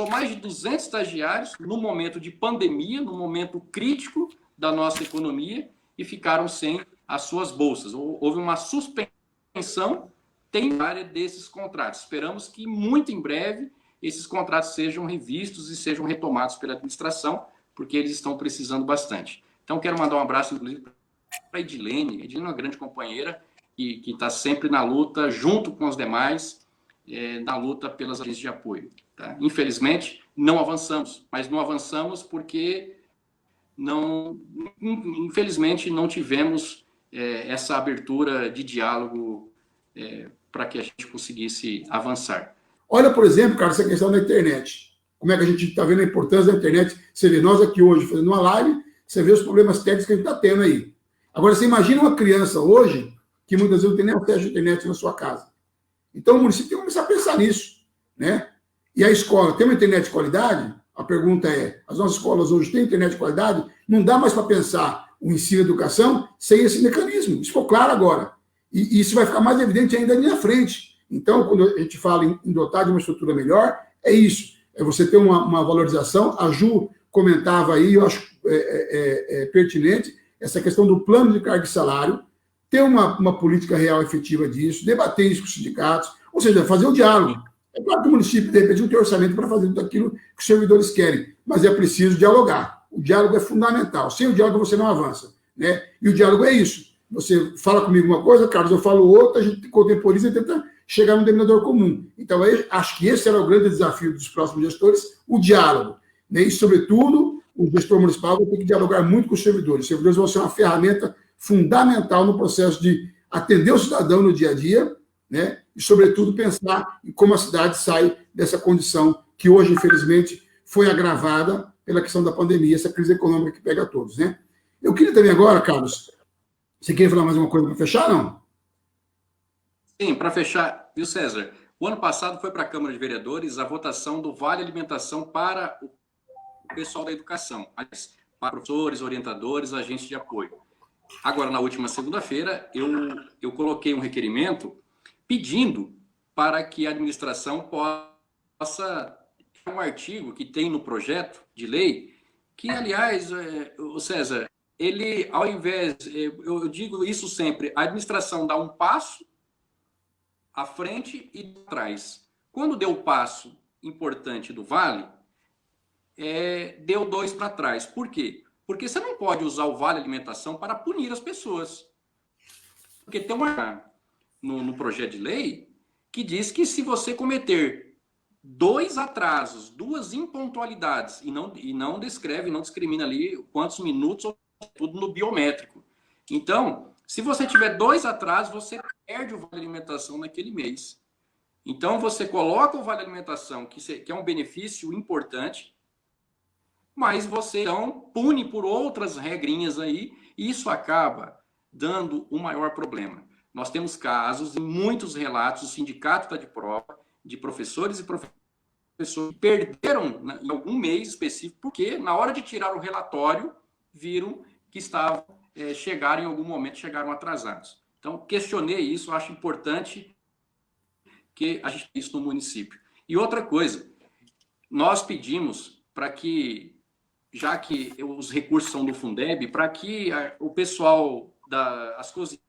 mais de 200 estagiários no momento de pandemia, no momento crítico da nossa economia, e ficaram sem as suas bolsas. Houve uma suspensão temporária desses contratos. Esperamos que muito em breve esses contratos sejam revistos e sejam retomados pela administração, porque eles estão precisando bastante. Então, quero mandar um abraço, inclusive, para a Edilene. Edilene é uma grande companheira que está sempre na luta, junto com os demais, na luta pelas agências de apoio. Tá? Infelizmente, não avançamos, mas não avançamos porque, infelizmente, não tivemos essa abertura de diálogo para que a gente conseguisse avançar. Olha, por exemplo, cara, essa questão da internet. Como é que a gente está vendo a importância da internet? Você vê nós aqui hoje fazendo uma live, você vê os problemas técnicos que a gente está tendo aí. Agora, você imagina uma criança hoje que muitas vezes não tem nem acesso à internet na sua casa. Então, o município tem que começar a pensar nisso, né? E a escola tem uma internet de qualidade? A pergunta é, as nossas escolas hoje têm internet de qualidade? Não dá mais para pensar o ensino e a educação sem esse mecanismo. Isso ficou claro agora. E isso vai ficar mais evidente ainda ali na frente. Então, quando a gente fala em dotar de uma estrutura melhor, é isso. É você ter uma valorização. A Ju comentava aí, eu acho pertinente, essa questão do plano de carga e salário, ter uma política real efetiva disso, debater isso com os sindicatos, ou seja, fazer o diálogo. É claro que o município, de repente, não tem orçamento para fazer tudo aquilo que os servidores querem, mas é preciso dialogar. O diálogo é fundamental. Sem o diálogo, você não avança, né? E o diálogo é isso. Você fala comigo uma coisa, Carlos, eu falo outra, a gente contemporiza e tenta chegar num denominador comum. Então, acho que esse será o grande desafio dos próximos gestores, o diálogo. Né? E, sobretudo, o gestor municipal vai ter que dialogar muito com os servidores. Os servidores vão ser uma ferramenta fundamental no processo de atender o cidadão no dia a dia, né? E, sobretudo, pensar em como a cidade sai dessa condição que hoje, infelizmente, foi agravada pela questão da pandemia, essa crise econômica que pega a todos. Né? Eu queria também agora, Carlos, você queria falar mais uma coisa para fechar, não? Sim, para fechar, viu, César? O ano passado foi para a Câmara de Vereadores a votação do Vale Alimentação para o pessoal da educação, para professores, orientadores, agentes de apoio. Agora, na última segunda-feira, eu coloquei um requerimento pedindo para que a administração possa um artigo que tem no projeto de lei, que, aliás, o César, ele, ao invés, eu digo isso sempre, a administração dá um passo à frente e atrás. Quando deu o passo importante do Vale, deu 2 para trás. Por quê? Porque você não pode usar o Vale Alimentação para punir as pessoas. Porque tem no projeto de lei que diz que se você cometer 2 atrasos, 2 impontualidades, e não descreve, não discrimina ali quantos minutos, ou tudo no biométrico. Então, se você tiver 2 atrasos, você perde o Vale Alimentação naquele mês. Então, você coloca o Vale Alimentação, que é um benefício importante, mas você, então, pune por outras regrinhas aí, e isso acaba dando um maior problema. Nós temos casos, em muitos relatos, o sindicato está de prova, de professores e professores que perderam em algum mês específico, porque na hora de tirar o relatório, viram que chegaram em algum momento, chegaram atrasados. Então, questionei isso, acho importante que a gente tenha isso no município. E outra coisa, nós pedimos para que já que os recursos são do Fundeb, para que o pessoal das cozinhas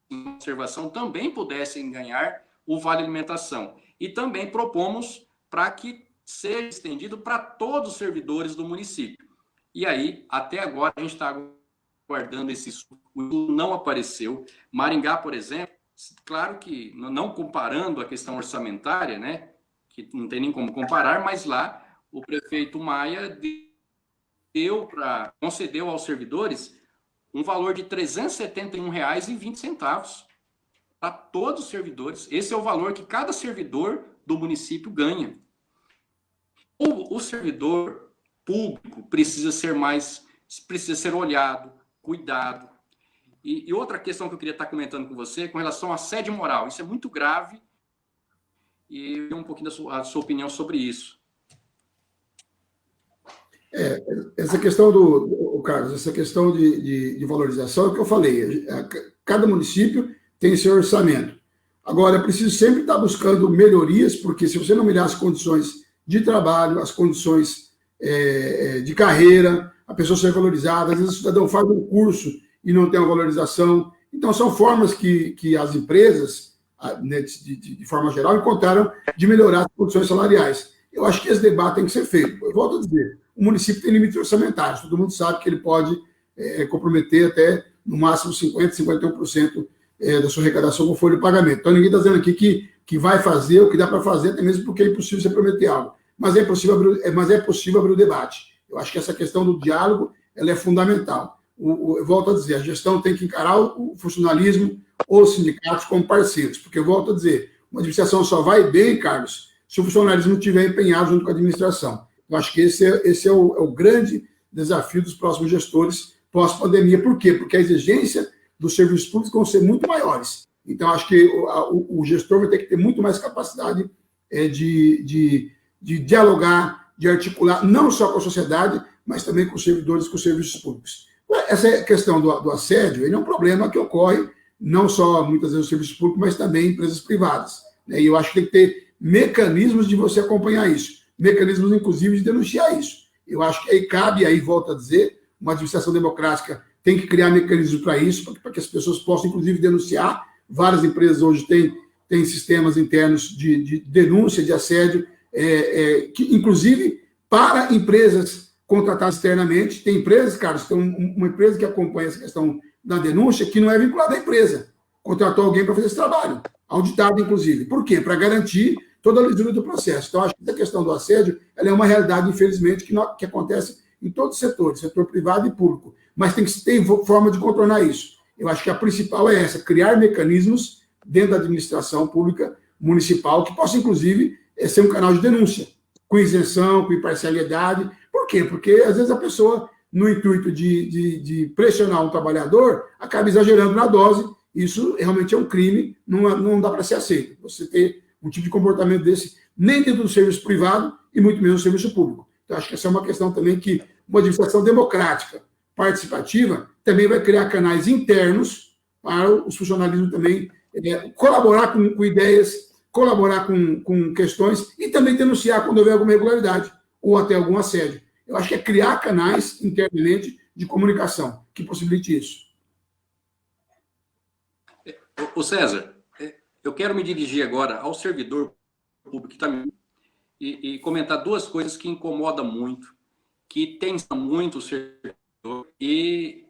de conservação também pudessem ganhar o Vale Alimentação. E também propomos para que seja estendido para todos os servidores do município. E aí, até agora, a gente está aguardando esse estudo, não apareceu. Maringá, por exemplo, claro que, não comparando a questão orçamentária, né, que não tem nem como comparar, mas lá o prefeito Maia concedeu aos servidores um valor de R$ 371,20 para todos os servidores. Esse é o valor que cada servidor do município ganha. O servidor público precisa ser olhado, cuidado. E outra questão que eu queria estar comentando com você, com relação à assédio moral. Isso é muito grave e eu queria um pouquinho da sua opinião sobre isso. Essa questão Carlos, essa questão de valorização é o que eu falei. Cada município tem seu orçamento. Agora, é preciso sempre estar buscando melhorias, porque se você não melhorar as condições de trabalho, as condições de carreira, a pessoa ser valorizada, às vezes o cidadão faz um curso e não tem uma valorização. Então, são formas que as empresas, né, de forma geral, encontraram de melhorar as condições salariais. Eu acho que esse debate tem que ser feito. Eu volto a dizer, o município tem limites orçamentários, todo mundo sabe que ele pode comprometer até, no máximo, 50%, 51% da sua arrecadação com folha de pagamento. Então, ninguém está dizendo aqui que vai fazer o que dá para fazer, até mesmo porque é impossível você prometer algo. Mas é possível abrir o debate. Eu acho que essa questão do diálogo ela é fundamental. Eu volto a dizer, a gestão tem que encarar o funcionalismo ou os sindicatos como parceiros, porque eu volto a dizer, uma administração só vai bem, Carlos, se o funcionalismo estiver empenhado junto com a administração. Eu acho que esse é o grande desafio dos próximos gestores pós-pandemia. Por quê? Porque a exigência dos serviços públicos vão ser muito maiores. Então, acho que o gestor vai ter que ter muito mais capacidade de dialogar, de articular, não só com a sociedade, mas também com os servidores, com os serviços públicos. Essa questão do assédio ele é um problema que ocorre não só, muitas vezes, no serviço público, mas também em empresas privadas. E eu acho que tem que ter mecanismos de você acompanhar isso, mecanismos, inclusive, de denunciar isso. Eu acho que aí cabe, volto a dizer, uma administração democrática tem que criar mecanismos para isso, para que as pessoas possam, inclusive, denunciar. Várias empresas hoje têm sistemas internos de denúncia, de assédio, que, inclusive, para empresas contratadas externamente, tem empresas, Carlos, tem uma empresa que acompanha essa questão da denúncia, que não é vinculada à empresa. Contratou alguém para fazer esse trabalho, auditado, inclusive. Por quê? Para garantir toda a lisura do processo. Então, acho que essa questão do assédio ela é uma realidade, infelizmente, que acontece em todos os setores, setor privado e público. Mas tem que ter forma de contornar isso. Eu acho que a principal é essa, criar mecanismos dentro da administração pública municipal que possa, inclusive, ser um canal de denúncia, com isenção, com imparcialidade. Por quê? Porque, às vezes, a pessoa, no intuito de pressionar um trabalhador, acaba exagerando na dose. Isso realmente é um crime, não dá para ser aceito. Você ter um tipo de comportamento desse, nem dentro do serviço privado e muito menos no serviço público. Então, acho que essa é uma questão também que uma administração democrática, participativa, também vai criar canais internos para os funcionalismos também colaborar com ideias, colaborar com questões e também denunciar quando houver alguma irregularidade ou até algum assédio. Eu acho que é criar canais internamente de comunicação que possibilite isso. Ô César, eu quero me dirigir agora ao servidor público que está e comentar duas coisas que incomodam muito, que tensam muito o servidor e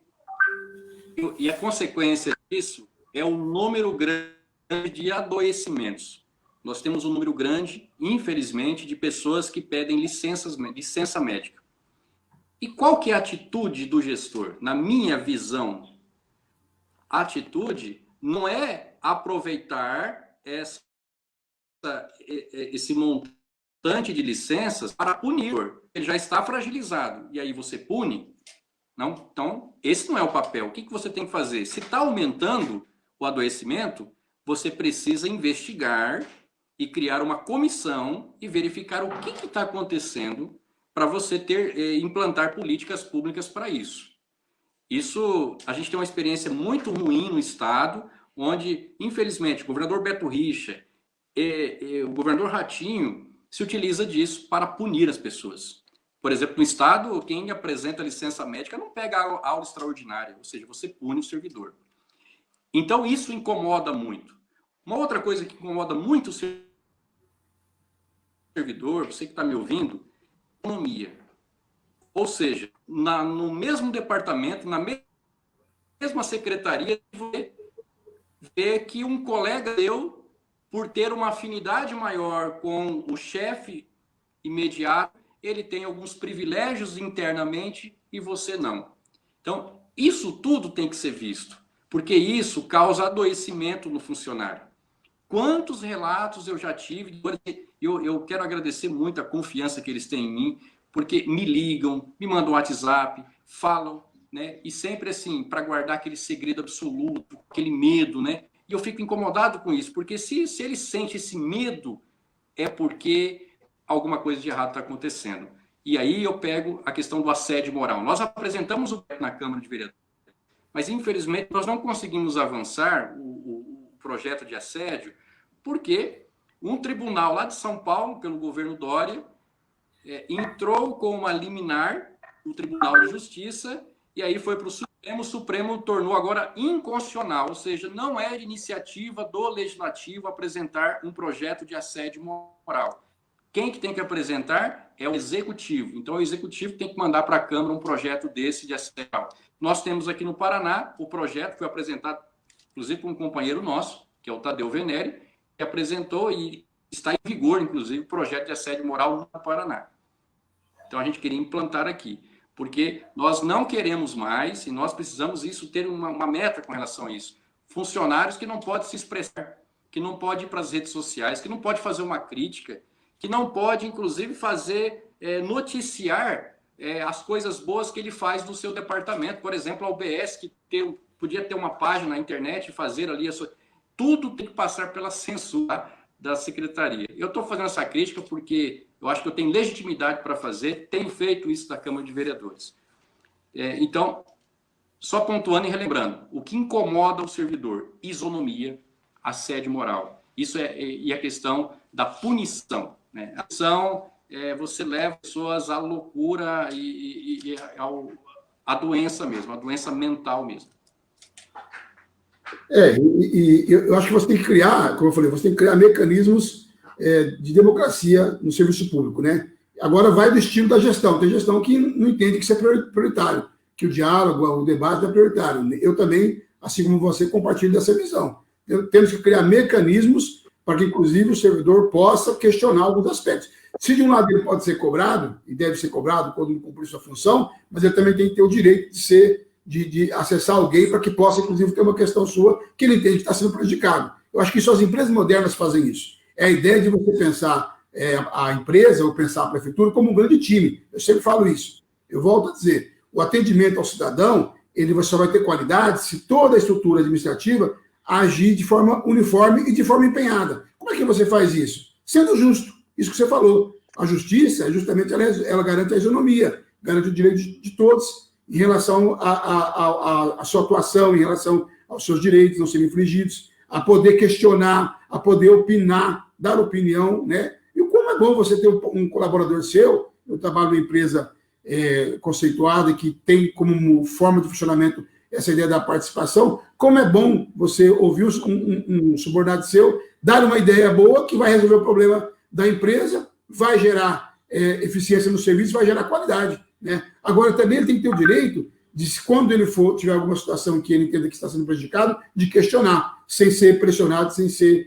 a consequência disso é o número grande de adoecimentos. Nós temos um número grande, infelizmente, de pessoas que pedem licença médica. E qual que é a atitude do gestor? Na minha visão, a atitude não é aproveitar esse montante de licenças para punir. Ele já está fragilizado. E aí você pune? Não? Então, esse não é o papel. O que você tem que fazer? Se está aumentando o adoecimento, você precisa investigar e criar uma comissão e verificar o que está acontecendo para você implantar políticas públicas para isso. Isso, a gente tem uma experiência muito ruim no Estado, onde, infelizmente, o governador Beto Richa e o governador Ratinho se utiliza disso para punir as pessoas. Por exemplo, no Estado, quem apresenta licença médica não pega aula extraordinária, ou seja, você pune o servidor. Então, isso incomoda muito. Uma outra coisa que incomoda muito o servidor, você que está me ouvindo, é a economia. Ou seja, no mesmo departamento, na mesma secretaria, você vê que um colega seu, por ter uma afinidade maior com o chefe imediato, ele tem alguns privilégios internamente e você não. Então, isso tudo tem que ser visto, porque isso causa adoecimento no funcionário. Quantos relatos eu já tive? Eu quero agradecer muito a confiança que eles têm em mim, porque me ligam, me mandam WhatsApp, falam, né? E sempre assim, para guardar aquele segredo absoluto, aquele medo, né? E eu fico incomodado com isso, porque se ele sente esse medo, é porque alguma coisa de errado está acontecendo. E aí eu pego a questão do assédio moral. Nós apresentamos o projeto na Câmara de Vereadores, mas infelizmente nós não conseguimos avançar o projeto de assédio, porque um tribunal lá de São Paulo, pelo governo Dória, entrou com uma liminar no Tribunal de Justiça, e aí foi para o Supremo tornou agora inconstitucional, ou seja, não é de iniciativa do Legislativo apresentar um projeto de assédio moral. Quem que tem que apresentar é o Executivo. Então, o Executivo tem que mandar para a Câmara um projeto desse de assédio moral. Nós temos aqui no Paraná o projeto que foi apresentado, inclusive, por um companheiro nosso, que é o Tadeu Venere, que apresentou e está em vigor, inclusive, o projeto de assédio moral no Paraná. Então, a gente queria implantar aqui, porque nós não queremos mais, e nós precisamos ter uma meta com relação a isso. Funcionários que não podem se expressar, que não podem ir para as redes sociais, que não podem fazer uma crítica, que não pode, inclusive, noticiar as coisas boas que ele faz no seu departamento. Por exemplo, a UBS, que podia ter uma página na internet e fazer ali tudo tem que passar pela censura da secretaria. Eu estou fazendo essa crítica porque eu acho que eu tenho legitimidade para fazer, tenho feito isso da Câmara de Vereadores. Então, só pontuando e relembrando, o que incomoda o servidor? Isonomia, assédio moral. Isso e a questão da punição. Né? A punição, você leva pessoas à loucura e à doença mesmo, à doença mental mesmo. Eu acho que você tem que criar, como eu falei, você tem que criar mecanismos de democracia no serviço público, né? Agora vai do estilo da gestão. Tem gestão que não entende que isso é prioritário, que o diálogo, o debate é prioritário. Eu também, assim como você, compartilho dessa visão. Temos que criar mecanismos para que, inclusive, o servidor possa questionar alguns aspectos. Se de um lado ele pode ser cobrado, e deve ser cobrado quando ele cumprir sua função, mas ele também tem que ter o direito de acessar alguém para que possa, inclusive, ter uma questão sua que ele entende que está sendo prejudicado. Eu acho que só as empresas modernas fazem isso. É a ideia de você pensar a empresa ou pensar a prefeitura como um grande time. Eu sempre falo isso. Eu volto a dizer, o atendimento ao cidadão, ele só vai ter qualidade se toda a estrutura administrativa agir de forma uniforme e de forma empenhada. Como é que você faz isso? Sendo justo. Isso que você falou. A justiça, justamente, ela garante a isonomia, garante o direito de todos em relação à sua atuação, em relação aos seus direitos não serem infringidos, a poder questionar, a poder opinar, dar opinião, né? E como é bom você ter um colaborador seu, eu trabalho numa empresa conceituada que tem como forma de funcionamento essa ideia da participação, como é bom você ouvir um subordinado seu, dar uma ideia boa que vai resolver o problema da empresa, vai gerar eficiência no serviço, vai gerar qualidade, né? Agora, também ele tem que ter o direito de, quando ele tiver alguma situação que ele entenda que está sendo prejudicado, de questionar, sem ser pressionado, sem ser,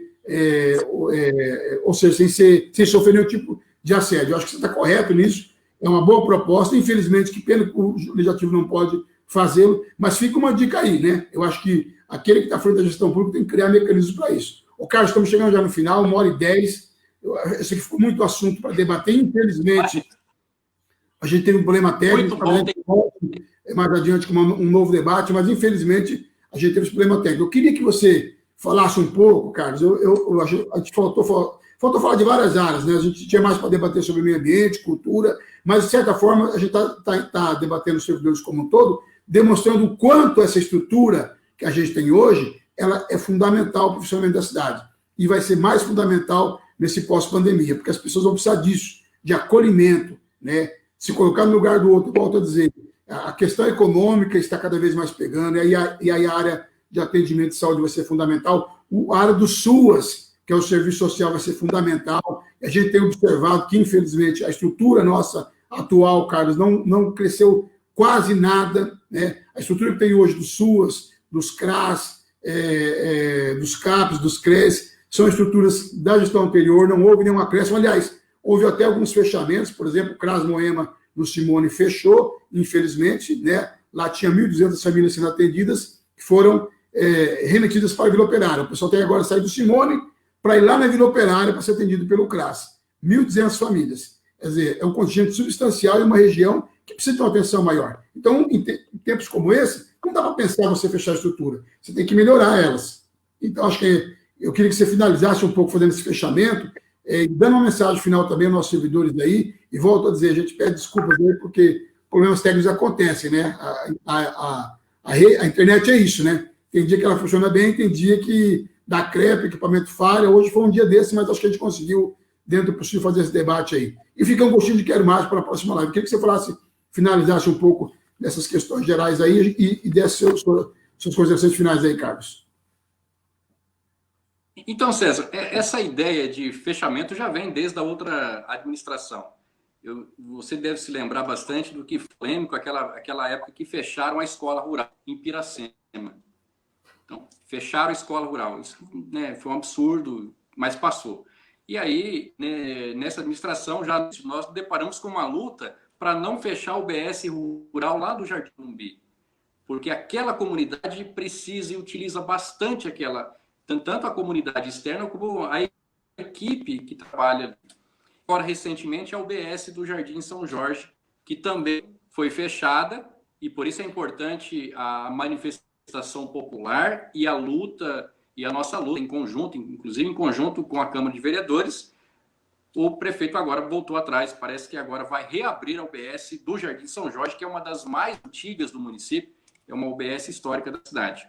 ou seja, sem sofrer nenhum tipo de assédio. Eu acho que você está correto nisso, é uma boa proposta, infelizmente, que pena que o Legislativo não pode fazê-lo, mas fica uma dica aí, né? Eu acho que aquele que está à frente da gestão pública tem que criar mecanismos para isso. Carlos, estamos chegando já no final, 1h10, eu sei que ficou muito assunto para debater, infelizmente, a gente teve um problema técnico, mais adiante com um novo debate, mas infelizmente a gente teve esse problema técnico. Eu queria que você falasse um pouco, Carlos, a gente faltou falar de várias áreas, né? A gente tinha mais para debater sobre meio ambiente, cultura, mas, de certa forma, a gente está debatendo os servidores como um todo, demonstrando o quanto essa estrutura que a gente tem hoje, ela é fundamental para o funcionamento da cidade. E vai ser mais fundamental nesse pós-pandemia, porque as pessoas vão precisar disso, de acolhimento, né? se colocar no lugar do outro, volto a dizer, a questão econômica está cada vez mais pegando, e aí a área de atendimento de saúde vai ser fundamental, a área do SUAS, que é o serviço social, vai ser fundamental. A gente tem observado que, infelizmente, a estrutura nossa atual, Carlos, não cresceu quase nada, né? A estrutura que tem hoje do SUAS, dos CRAS, dos CAPs, dos CRES, são estruturas da gestão anterior, não houve nenhum acréscimo. Aliás, houve até alguns fechamentos, por exemplo, o CRAS Moema do Simone fechou, infelizmente, né? Lá tinha 1.200 famílias sendo atendidas, que foram remetidas para a Vila Operária. O pessoal tem agora sair do Simone para ir lá na Vila Operária para ser atendido pelo CRAS. 1.200 famílias. Quer dizer, é um contingente substancial em uma região que precisa de uma atenção maior. Então, em tempos como esse, não dá para pensar você fechar a estrutura. Você tem que melhorar elas. Então, acho que eu queria que você finalizasse um pouco fazendo esse fechamento, dando uma mensagem final também aos nossos servidores aí, e volto a dizer, a gente pede desculpas aí, porque problemas técnicos acontecem, né? A internet é isso, né? Tem dia que ela funciona bem, tem dia que dá crepe, equipamento falha. Hoje foi um dia desse, mas acho que a gente conseguiu, dentro do possível, fazer esse debate aí. E fica um gostinho de quero mais para a próxima live. Eu queria que você falasse, finalizasse um pouco dessas questões gerais aí e desse suas considerações finais aí, Carlos. Então, César, essa ideia de fechamento já vem desde a outra administração. Você deve se lembrar bastante do que foi polêmico aquela época que fecharam a escola rural em Piracema. Então, fecharam a escola rural. Isso, né, foi um absurdo, mas passou. E aí, né, nessa administração, já nós deparamos com uma luta para não fechar o BS rural lá do Jardim Umbi. Porque aquela comunidade precisa e utiliza bastante tanto a comunidade externa como a equipe que trabalha. Agora, recentemente, é o BS do Jardim São Jorge, que também foi fechada, e por isso é importante a manifestação popular e a luta, e a nossa luta em conjunto, inclusive em conjunto com a Câmara de Vereadores. O prefeito agora voltou atrás, parece que agora vai reabrir a UBS do Jardim São Jorge, que é uma das mais antigas do município, é uma UBS histórica da cidade.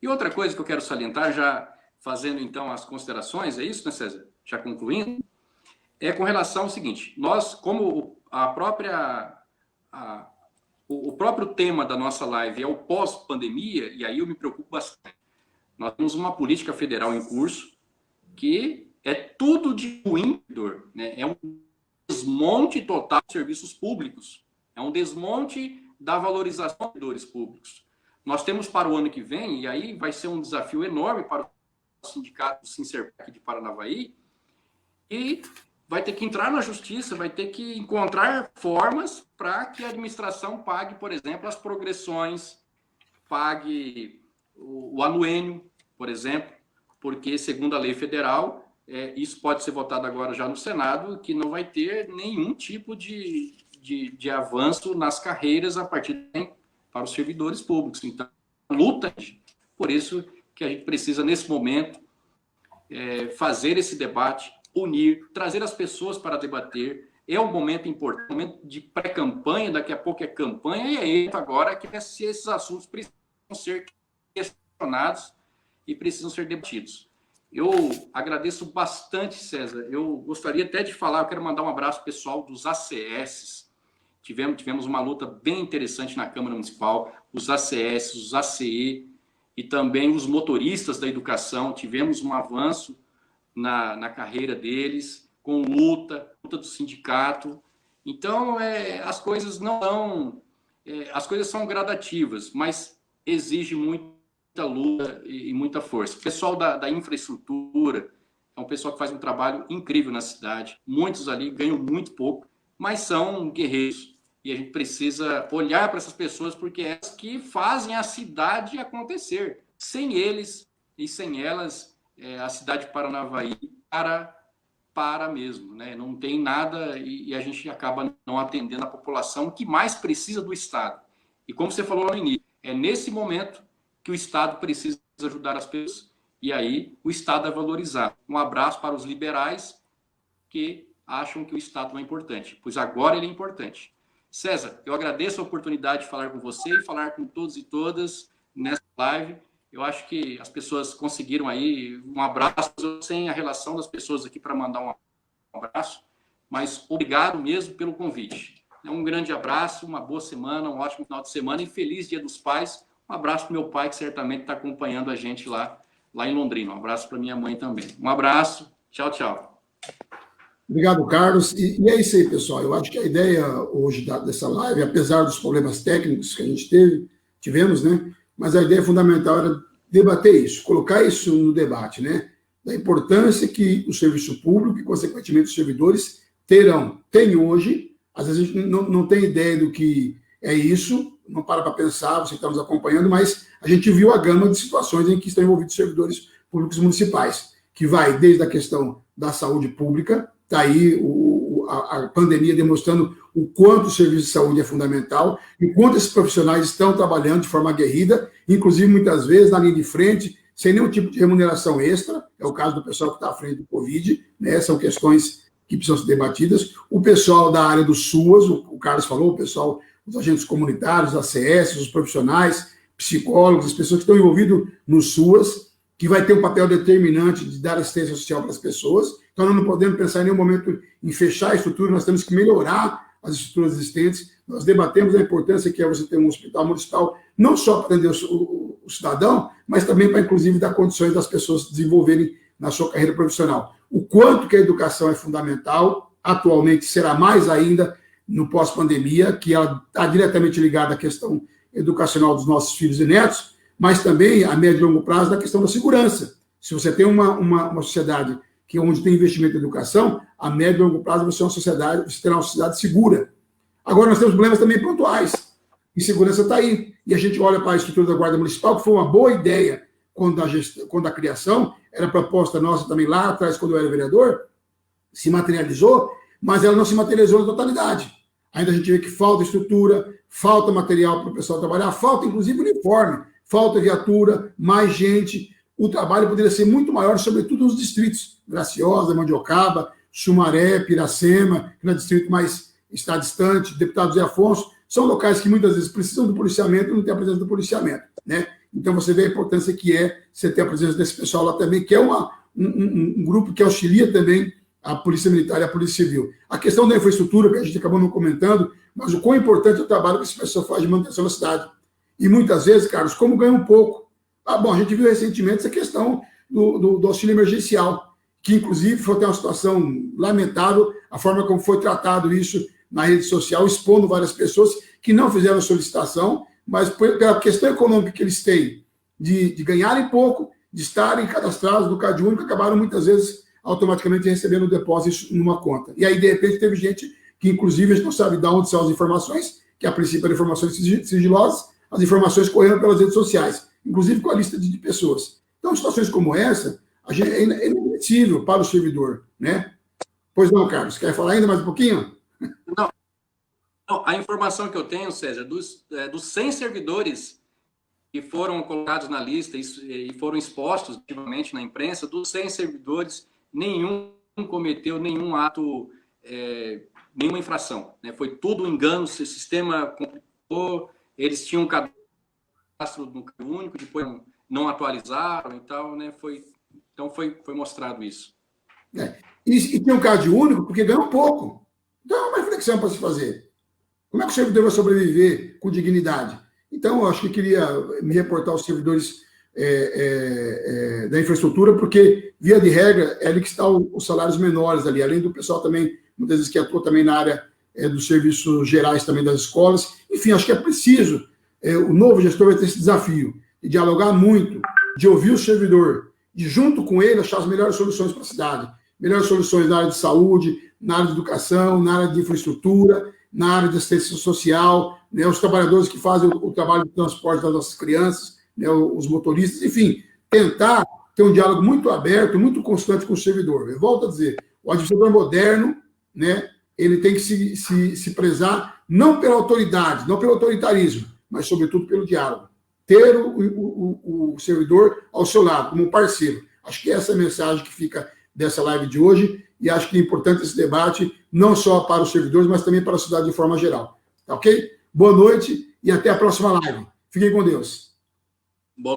E outra coisa que eu quero salientar, já fazendo então as considerações, é isso, né, César? Já concluindo, é com relação ao seguinte: nós, como o próprio tema da nossa live é o pós-pandemia, e aí eu me preocupo bastante. Nós temos uma política federal em curso que é tudo de ruim, né? É um desmonte total de serviços públicos, é um desmonte da valorização dos servidores públicos. Nós temos para o ano que vem, e aí vai ser um desafio enorme para o sindicato Sincerpec de Paranavaí, e vai ter que entrar na justiça, vai ter que encontrar formas para que a administração pague, por exemplo, as progressões, pague o anuênio, por exemplo, porque, segundo a lei federal, isso pode ser votado agora já no Senado, que não vai ter nenhum tipo de avanço nas carreiras a partir de para os servidores públicos. Então, luta, por isso que a gente precisa, nesse momento, fazer esse debate, unir, trazer as pessoas para debater. É um momento importante, um momento de pré-campanha, daqui a pouco é campanha, e aí agora que esses assuntos precisam ser questionados e precisam ser debatidos. Eu agradeço bastante, César. Eu gostaria até de falar, eu quero mandar um abraço pessoal dos ACS. Tivemos uma luta bem interessante na Câmara Municipal, os ACS, os ACE e também os motoristas da educação. Tivemos um avanço na carreira deles, com luta do sindicato. Então, as coisas não são... as coisas são gradativas, mas exige muita luta e muita força. O pessoal da infraestrutura é um pessoal que faz um trabalho incrível na cidade. Muitos ali ganham muito pouco, mas são guerreiros. E a gente precisa olhar para essas pessoas, porque é elas que fazem a cidade acontecer. Sem eles e sem elas, a cidade de Paranavaí para mesmo, né? Não tem nada e a gente acaba não atendendo a população que mais precisa do Estado. E como você falou no início, é nesse momento que o Estado precisa ajudar as pessoas. E aí o Estado é valorizar. Um abraço para os liberais que acham que o Estado não é importante, pois agora ele é importante. César, eu agradeço a oportunidade de falar com você e falar com todos e todas nessa live. Eu acho que as pessoas conseguiram aí um abraço, sem a relação das pessoas aqui para mandar um abraço, mas obrigado mesmo pelo convite. Um grande abraço, uma boa semana, um ótimo final de semana e feliz Dia dos Pais. Um abraço para meu pai, que certamente está acompanhando a gente lá em Londrina. Um abraço para minha mãe também. Um abraço. Tchau, tchau. Obrigado, Carlos. E é isso aí, pessoal. Eu acho que a ideia hoje dessa live, apesar dos problemas técnicos que a gente tivemos, né? Mas a ideia fundamental era debater isso, colocar isso no debate, né? Da importância que o serviço público e, consequentemente, os servidores têm hoje. Às vezes a gente não tem ideia do que é isso, não para pensar, você está nos acompanhando, mas a gente viu a gama de situações em que estão envolvidos servidores públicos municipais, que vai desde a questão da saúde pública, está aí a pandemia demonstrando o quanto o serviço de saúde é fundamental e o quanto esses profissionais estão trabalhando de forma aguerrida, inclusive muitas vezes na linha de frente, sem nenhum tipo de remuneração extra, é o caso do pessoal que está à frente do Covid, né? São questões que precisam ser debatidas. O pessoal da área do SUAS, o Carlos falou, o pessoal, os agentes comunitários, as ACS, os profissionais, psicólogos, as pessoas que estão envolvidas no SUAS, que vai ter um papel determinante de dar assistência social para as pessoas. Então, nós não podemos pensar em nenhum momento em fechar a estrutura, nós temos que melhorar as estruturas existentes. Nós debatemos a importância que é você ter um hospital municipal, não só para atender o cidadão, mas também para, inclusive, dar condições das pessoas desenvolverem na sua carreira profissional. O quanto que a educação é fundamental, atualmente será mais ainda no pós-pandemia, que ela está diretamente ligada à questão educacional dos nossos filhos e netos, mas também, a médio e longo prazo, da questão da segurança. Se você tem uma sociedade onde tem investimento em educação, a médio e longo prazo você terá uma sociedade segura. Agora, nós temos problemas também pontuais. Insegurança está aí. E a gente olha para a estrutura da Guarda Municipal, que foi uma boa ideia quando a criação, era proposta nossa também lá atrás, quando eu era vereador, se materializou, mas ela não se materializou na totalidade. Ainda a gente vê que falta estrutura, falta material para o pessoal trabalhar, falta inclusive uniforme, falta viatura, mais gente. O trabalho poderia ser muito maior, sobretudo nos distritos, Graciosa, Mandiocaba, Sumaré, Piracema, que é o distrito mais está distante, Deputado Zé Afonso, são locais que muitas vezes precisam do policiamento e não tem a presença do policiamento, né? Então você vê a importância que é você ter a presença desse pessoal lá também, que é um grupo que auxilia também a Polícia Militar e a Polícia Civil. A questão da infraestrutura, que a gente acabou não comentando, mas o quão importante é o trabalho que esse pessoal faz de manutenção da cidade. E muitas vezes, Carlos, como ganha um pouco. Bom, a gente viu recentemente essa questão do auxílio emergencial, que inclusive foi até uma situação lamentável, a forma como foi tratado isso na rede social, expondo várias pessoas que não fizeram solicitação, mas pela questão econômica que eles têm de ganharem pouco, de estarem cadastrados no Cade Único, acabaram muitas vezes automaticamente recebendo o depósito numa conta. E aí, de repente, teve gente que, inclusive, a gente não sabe de onde são as informações, que a princípio eram informações sigilosas, as informações correram pelas redes sociais, inclusive com a lista de pessoas. Então, situações como essa, é inadmissível para o servidor, né? Pois não, Carlos, quer falar ainda mais um pouquinho? Não, a informação que eu tenho, César, dos 100 servidores que foram colocados na lista e foram expostos ativamente na imprensa, dos 100 servidores, nenhum cometeu nenhum ato, nenhuma infração, né? Foi tudo engano, o sistema complicou, eles tinham um cadastro no Cade Único, depois não atualizaram e tal, né? Então foi mostrado isso. E tem um Cade Único porque ganham pouco. Então é uma reflexão para se fazer. Como é que o servidor vai sobreviver com dignidade? Então, eu acho que queria me reportar aos servidores da infraestrutura, porque, via de regra, é ali que estão os salários menores ali, além do pessoal também, muitas vezes, que atua também na área dos serviços gerais também das escolas. Enfim, acho que é preciso, o novo gestor vai ter esse desafio de dialogar muito, de ouvir o servidor, de, junto com ele, achar as melhores soluções para a cidade. Melhores soluções na área de saúde, na área de educação, na área de infraestrutura, na área de assistência social, né, os trabalhadores que fazem o trabalho de transporte das nossas crianças, né, os motoristas, enfim, tentar ter um diálogo muito aberto, muito constante com o servidor. Eu volto a dizer, o administrador moderno, né, ele tem que se prezar não pela autoridade, não pelo autoritarismo, mas, sobretudo, pelo diálogo. Ter o servidor ao seu lado, como um parceiro. Acho que essa é a mensagem que fica dessa live de hoje, e acho que é importante esse debate, não só para os servidores, mas também para a cidade de forma geral. Tá ok? Boa noite e até a próxima live. Fiquem com Deus. Bom,